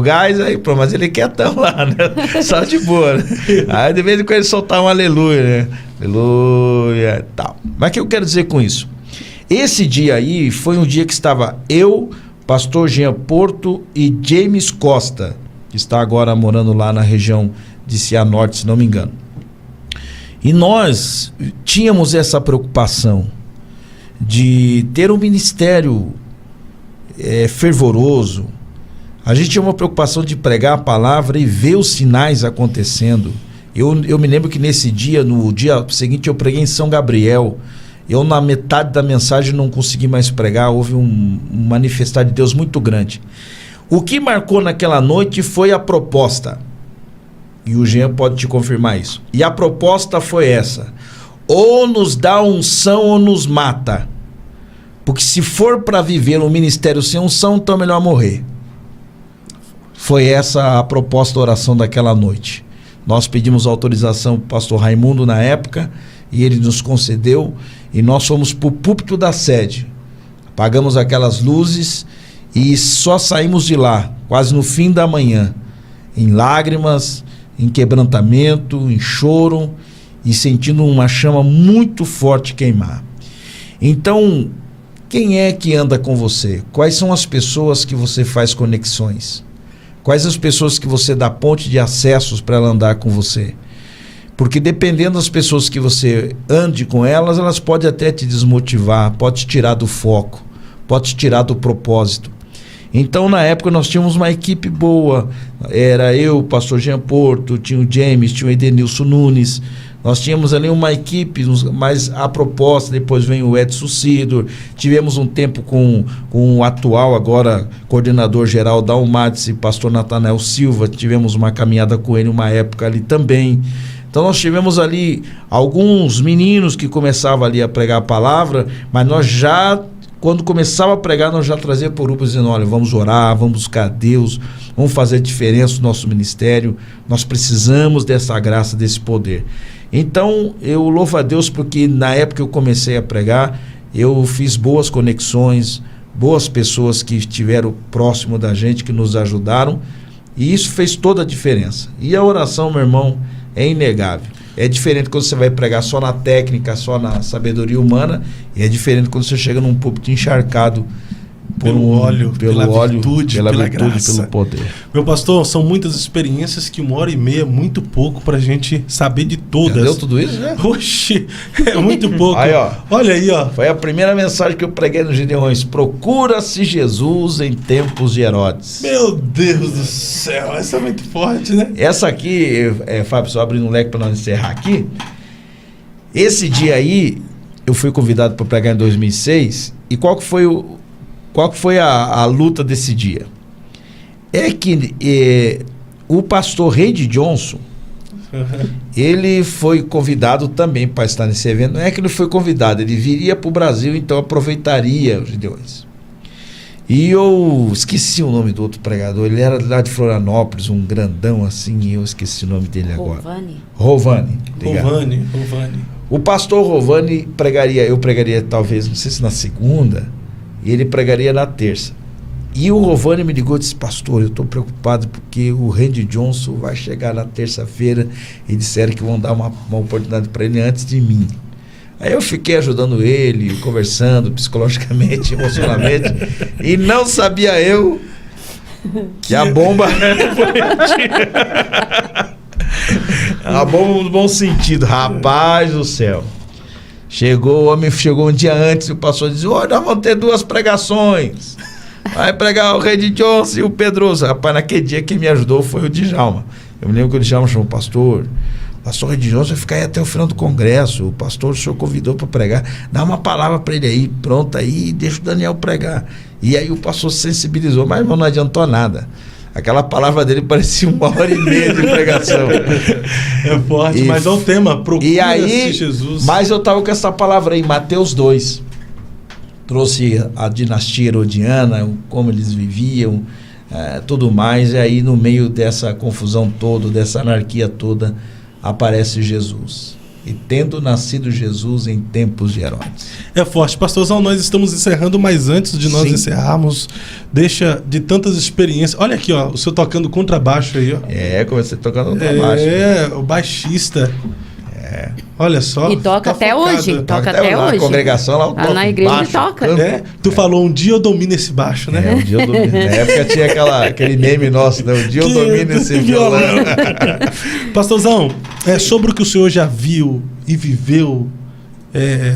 gás, aí, pronto, mas ele quietão lá, né? Só de boa, né? Aí de vez em quando ele soltava um aleluia, né? Aleluia e tal. Mas o que eu quero dizer com isso? Esse dia aí foi um dia que estava eu, pastor Jean Porto e James Costa, que está agora morando lá na região de Cianorte, se não me engano. E nós tínhamos essa preocupação de ter um ministério fervoroso. A gente tinha uma preocupação de pregar a palavra e ver os sinais acontecendo. Eu me lembro que nesse dia, no dia seguinte, eu preguei em São Gabriel. Eu, na metade da mensagem, não consegui mais pregar. Houve um manifestar de Deus muito grande. O que marcou naquela noite foi a proposta. E o Jean pode te confirmar isso. E a proposta foi essa: ou nos dá unção ou nos mata. Porque se for para viver um ministério sem unção, então é melhor morrer. Foi essa a proposta da oração daquela noite. Nós pedimos autorização para o pastor Raimundo na época, e ele nos concedeu, e nós fomos para o púlpito da sede. Apagamos aquelas luzes e só saímos de lá, quase no fim da manhã, em lágrimas, em quebrantamento, em choro, e sentindo uma chama muito forte queimar. Então, quem é que anda com você? Quais são as pessoas que você faz conexões? Quais as pessoas que você dá ponte de acessos para ela andar com você? Porque dependendo das pessoas que você ande com elas, elas podem até te desmotivar, pode te tirar do foco, pode te tirar do propósito. Então, na época, nós tínhamos uma equipe boa. Era eu, o pastor Jean Porto, tinha o James, tinha o Edenilson Nunes. Nós tínhamos ali uma equipe, mas a proposta, depois vem o Edson Sidor. Tivemos um tempo com o atual, agora, coordenador geral da UMADS, pastor Natanael Silva. Tivemos uma caminhada com ele uma época ali também. Então nós tivemos ali alguns meninos que começavam ali a pregar a palavra, mas nós já, quando começava a pregar, nós já trazia por grupos dizendo: olha, vamos orar, vamos buscar Deus, vamos fazer diferença no nosso ministério, nós precisamos dessa graça, desse poder. Então eu louvo a Deus porque na época que eu comecei a pregar, eu fiz boas conexões, boas pessoas que estiveram próximo da gente, que nos ajudaram, e isso fez toda a diferença. E a oração, meu irmão, é inegável. É diferente quando você vai pregar só na técnica, só na sabedoria humana, e é diferente quando você chega num púlpito encharcado pelo óleo, pela virtude, pela graça, pelo poder. Meu pastor, são muitas experiências que 1h30 é muito pouco pra gente saber de todas. Já deu tudo isso, né? Oxi, é muito pouco. Aí, ó. Olha aí, ó. Foi a primeira mensagem que eu preguei nos Gideões. Procura-se Jesus em tempos de Herodes. Meu Deus do céu, essa é muito forte, né? Essa aqui, Fábio, só abrindo um leque para nós encerrar aqui. Esse dia aí, eu fui convidado para pregar em 2006. E qual que foi a luta desse dia? É que o pastor Randy Johnson, ele foi convidado também para estar nesse evento. Não é que ele foi convidado, ele viria para o Brasil, então aproveitaria os Gideões. E eu esqueci o nome do outro pregador, ele era lá de Florianópolis, um grandão assim, e eu esqueci o nome dele agora. Rovani. O pastor Rovani eu pregaria talvez, não sei se na segunda, e ele pregaria na terça. E o Rovani me ligou e disse: pastor, eu estou preocupado porque o Randy Johnson vai chegar na terça-feira e disseram que vão dar uma oportunidade para ele antes de mim. Aí eu fiquei ajudando ele, conversando psicologicamente, emocionalmente, e não sabia eu que a bomba... a bomba no bom sentido, rapaz do céu. O homem chegou um dia antes e o pastor disse: nós vamos ter 2 pregações. Vai pregar o Randy Johnson e o Pedroso. Rapaz, naquele dia quem me ajudou foi o Djalma. Eu me lembro que o Djalma chamou: pastor Randy Johnson vai ficar aí até o final do congresso. O pastor, o senhor convidou para pregar. Dá uma palavra para ele aí, pronto, aí deixa o Daniel pregar. E aí o pastor se sensibilizou, mas não adiantou nada. Aquela palavra dele parecia 1h30 de pregação. É forte, mas é o tema, procura-se Jesus. Mas eu estava com essa palavra aí, Mateus 2. Trouxe a dinastia herodiana, como eles viviam, tudo mais. E aí no meio dessa confusão toda, dessa anarquia toda, aparece Jesus. E tendo nascido Jesus em tempos de Herodes. É forte. Pastorzão, nós estamos encerrando, mas antes de nós encerrarmos, deixa de tantas experiências. Olha aqui, ó, o senhor tocando contrabaixo aí, ó. Comecei tocando contrabaixo. O baixista. Olha só. E toca até hoje. Toca até hoje. A congregação lá, na igreja baixo, toca. Tu falou: um dia eu domino esse baixo, né? Um dia eu domino. Na época tinha aquele meme nosso, né? Um dia eu domino esse violão. Pastorzão, sobre o que o senhor já viu e viveu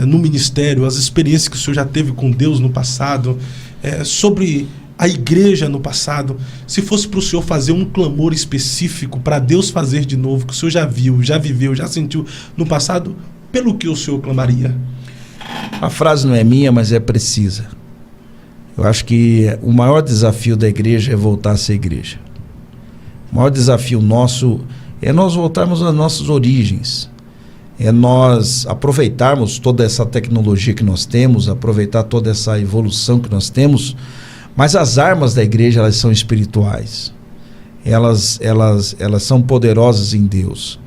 no ministério, as experiências que o senhor já teve com Deus no passado, sobre a igreja no passado, se fosse para o senhor fazer um clamor específico para Deus fazer de novo, que o senhor já viu, já viveu, já sentiu no passado, pelo que o senhor clamaria? A frase não é minha, mas é precisa. Eu acho que o maior desafio da igreja é voltar a ser igreja. O maior desafio nosso é nós voltarmos às nossas origens. É nós aproveitarmos toda essa tecnologia que nós temos, aproveitar toda essa evolução que nós temos, mas as armas da igreja, elas são espirituais. Elas são poderosas em Deus.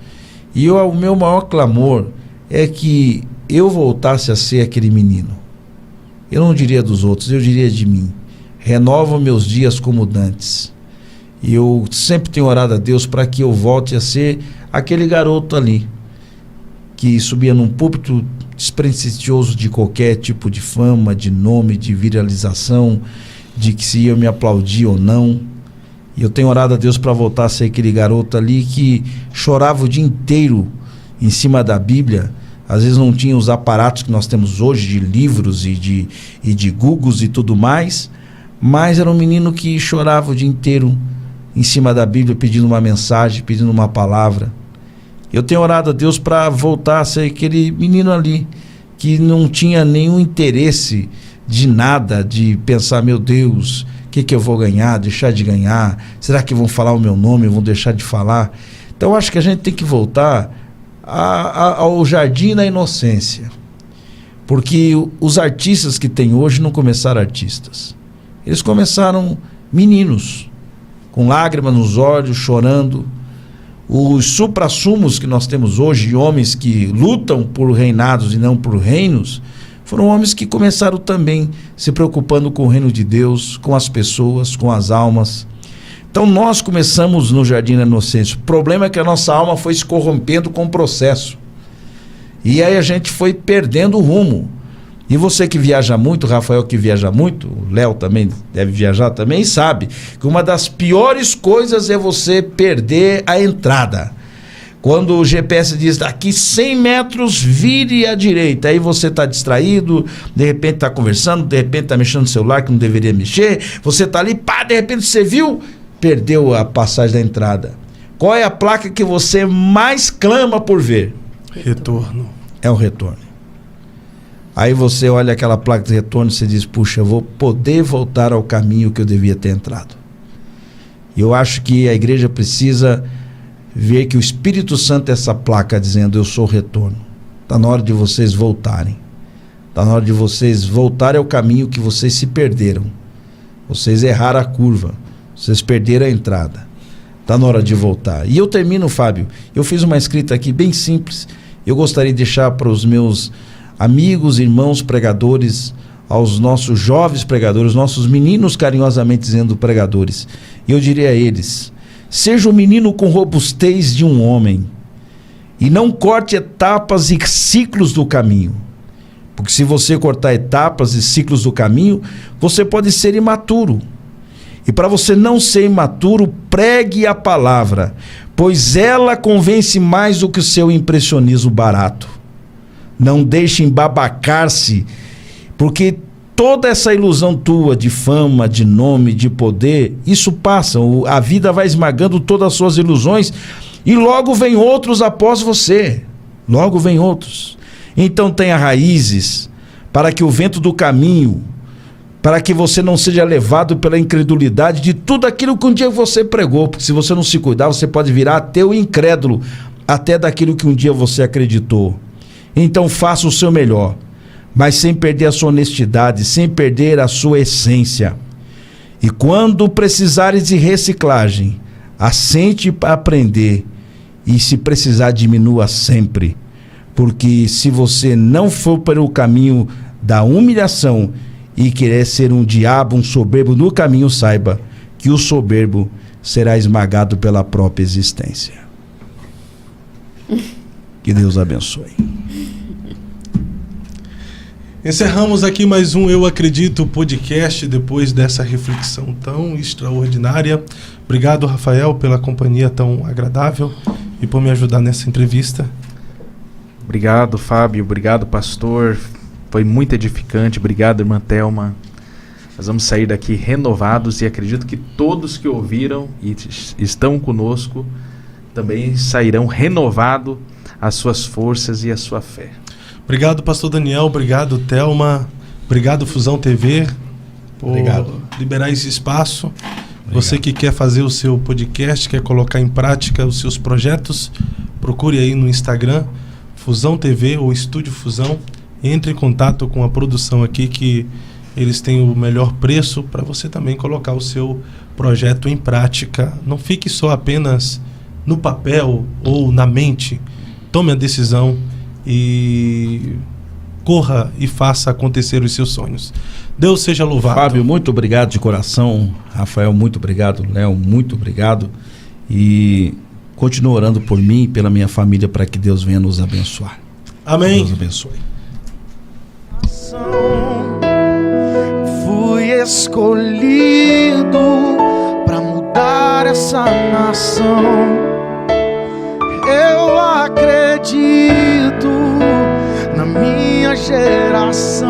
E o meu maior clamor é que eu voltasse a ser aquele menino. Eu não diria dos outros, eu diria de mim. Renova meus dias como dantes. E eu sempre tenho orado a Deus para que eu volte a ser aquele garoto ali, que subia num púlpito despretensioso de qualquer tipo de fama, de nome, de viralização, de que se ia me aplaudir ou não. E eu tenho orado a Deus para voltar a ser aquele garoto ali que chorava o dia inteiro em cima da Bíblia. Às vezes não tinha os aparatos que nós temos hoje de livros e de Googles e tudo mais, mas era um menino que chorava o dia inteiro em cima da Bíblia, pedindo uma mensagem, pedindo uma palavra. Eu tenho orado a Deus para voltar a ser aquele menino ali que não tinha nenhum interesse de nada, de pensar, meu Deus, o que eu vou ganhar, deixar de ganhar? Será que vão falar o meu nome, vão deixar de falar? Então eu acho que a gente tem que voltar ao jardim da inocência. Porque os artistas que tem hoje não começaram artistas. Eles começaram meninos, com lágrimas nos olhos, chorando. Os suprassumos que nós temos hoje, de homens que lutam por reinados e não por reinos, foram homens que começaram também se preocupando com o reino de Deus, com as pessoas, com as almas. Então nós começamos no Jardim da Inocência. O problema é que a nossa alma foi se corrompendo com o processo. E aí a gente foi perdendo o rumo. E você que viaja muito, Rafael que viaja muito, o Léo também deve viajar também, sabe que uma das piores coisas é você perder a entrada. Quando o GPS diz, daqui 100 metros, vire à direita. Aí você está distraído, de repente está conversando, de repente está mexendo no celular que não deveria mexer. Você está ali, pá, de repente você viu, perdeu a passagem da entrada. Qual é a placa que você mais clama por ver? Retorno. É o retorno. Aí você olha aquela placa de retorno e você diz, puxa, eu vou poder voltar ao caminho que eu devia ter entrado. E eu acho que a igreja precisa ver que o Espírito Santo é essa placa dizendo, eu sou o retorno. Está na hora de vocês voltarem. Está na hora de vocês voltarem ao caminho que vocês se perderam. Vocês erraram a curva. Vocês perderam a entrada. Está na hora de voltar. E eu termino, Fábio. Eu fiz uma escrita aqui bem simples. Eu gostaria de deixar para os meus amigos, irmãos pregadores, aos nossos jovens pregadores, nossos meninos carinhosamente dizendo pregadores. E eu diria a eles, seja um menino com robustez de um homem e não corte etapas e ciclos do caminho. Porque se você cortar etapas e ciclos do caminho, você pode ser imaturo. E para você não ser imaturo, pregue a palavra, pois ela convence mais do que o seu impressionismo barato. Não deixe embabacar-se, porque toda essa ilusão tua de fama, de nome, de poder, isso passa. A vida vai esmagando todas as suas ilusões e logo vem outros após você. Logo vem outros. Então tenha raízes para que o vento do caminho, para que você não seja levado pela incredulidade de tudo aquilo que um dia você pregou, porque se você não se cuidar, você pode virar ateu e incrédulo até daquilo que um dia você acreditou. Então faça o seu melhor, mas sem perder a sua honestidade, sem perder a sua essência. E quando precisares de reciclagem, assente para aprender, e se precisar, diminua sempre. Porque se você não for pelo caminho da humilhação e querer ser um diabo, um soberbo no caminho, saiba que o soberbo será esmagado pela própria existência. Que Deus abençoe. Encerramos aqui mais um Eu Acredito podcast depois dessa reflexão tão extraordinária. Obrigado, Rafael, pela companhia tão agradável e por me ajudar nessa entrevista. Obrigado, Fábio. Obrigado, pastor. Foi muito edificante. Obrigado, irmã Thelma. Nós vamos sair daqui renovados e acredito que todos que ouviram e estão conosco também sairão renovados as suas forças e a sua fé. Obrigado, pastor Daniel. Obrigado, Thelma. Obrigado, Fusão TV, Obrigado. liberar esse espaço. Obrigado. Você que quer fazer o seu podcast, quer colocar em prática os seus projetos, procure aí no Instagram, Fusão TV ou Estúdio Fusão. Entre em contato com a produção aqui, que eles têm o melhor preço para você também colocar o seu projeto em prática. Não fique só apenas no papel ou na mente. Tome a decisão e corra e faça acontecer os seus sonhos. Deus seja louvado. Fábio, muito obrigado de coração. Rafael, muito obrigado. Léo, muito obrigado. E continue orando por mim e pela minha família para que Deus venha nos abençoar. Amém. Deus abençoe. Fui escolhido para mudar essa nação. Eu acredito na minha geração.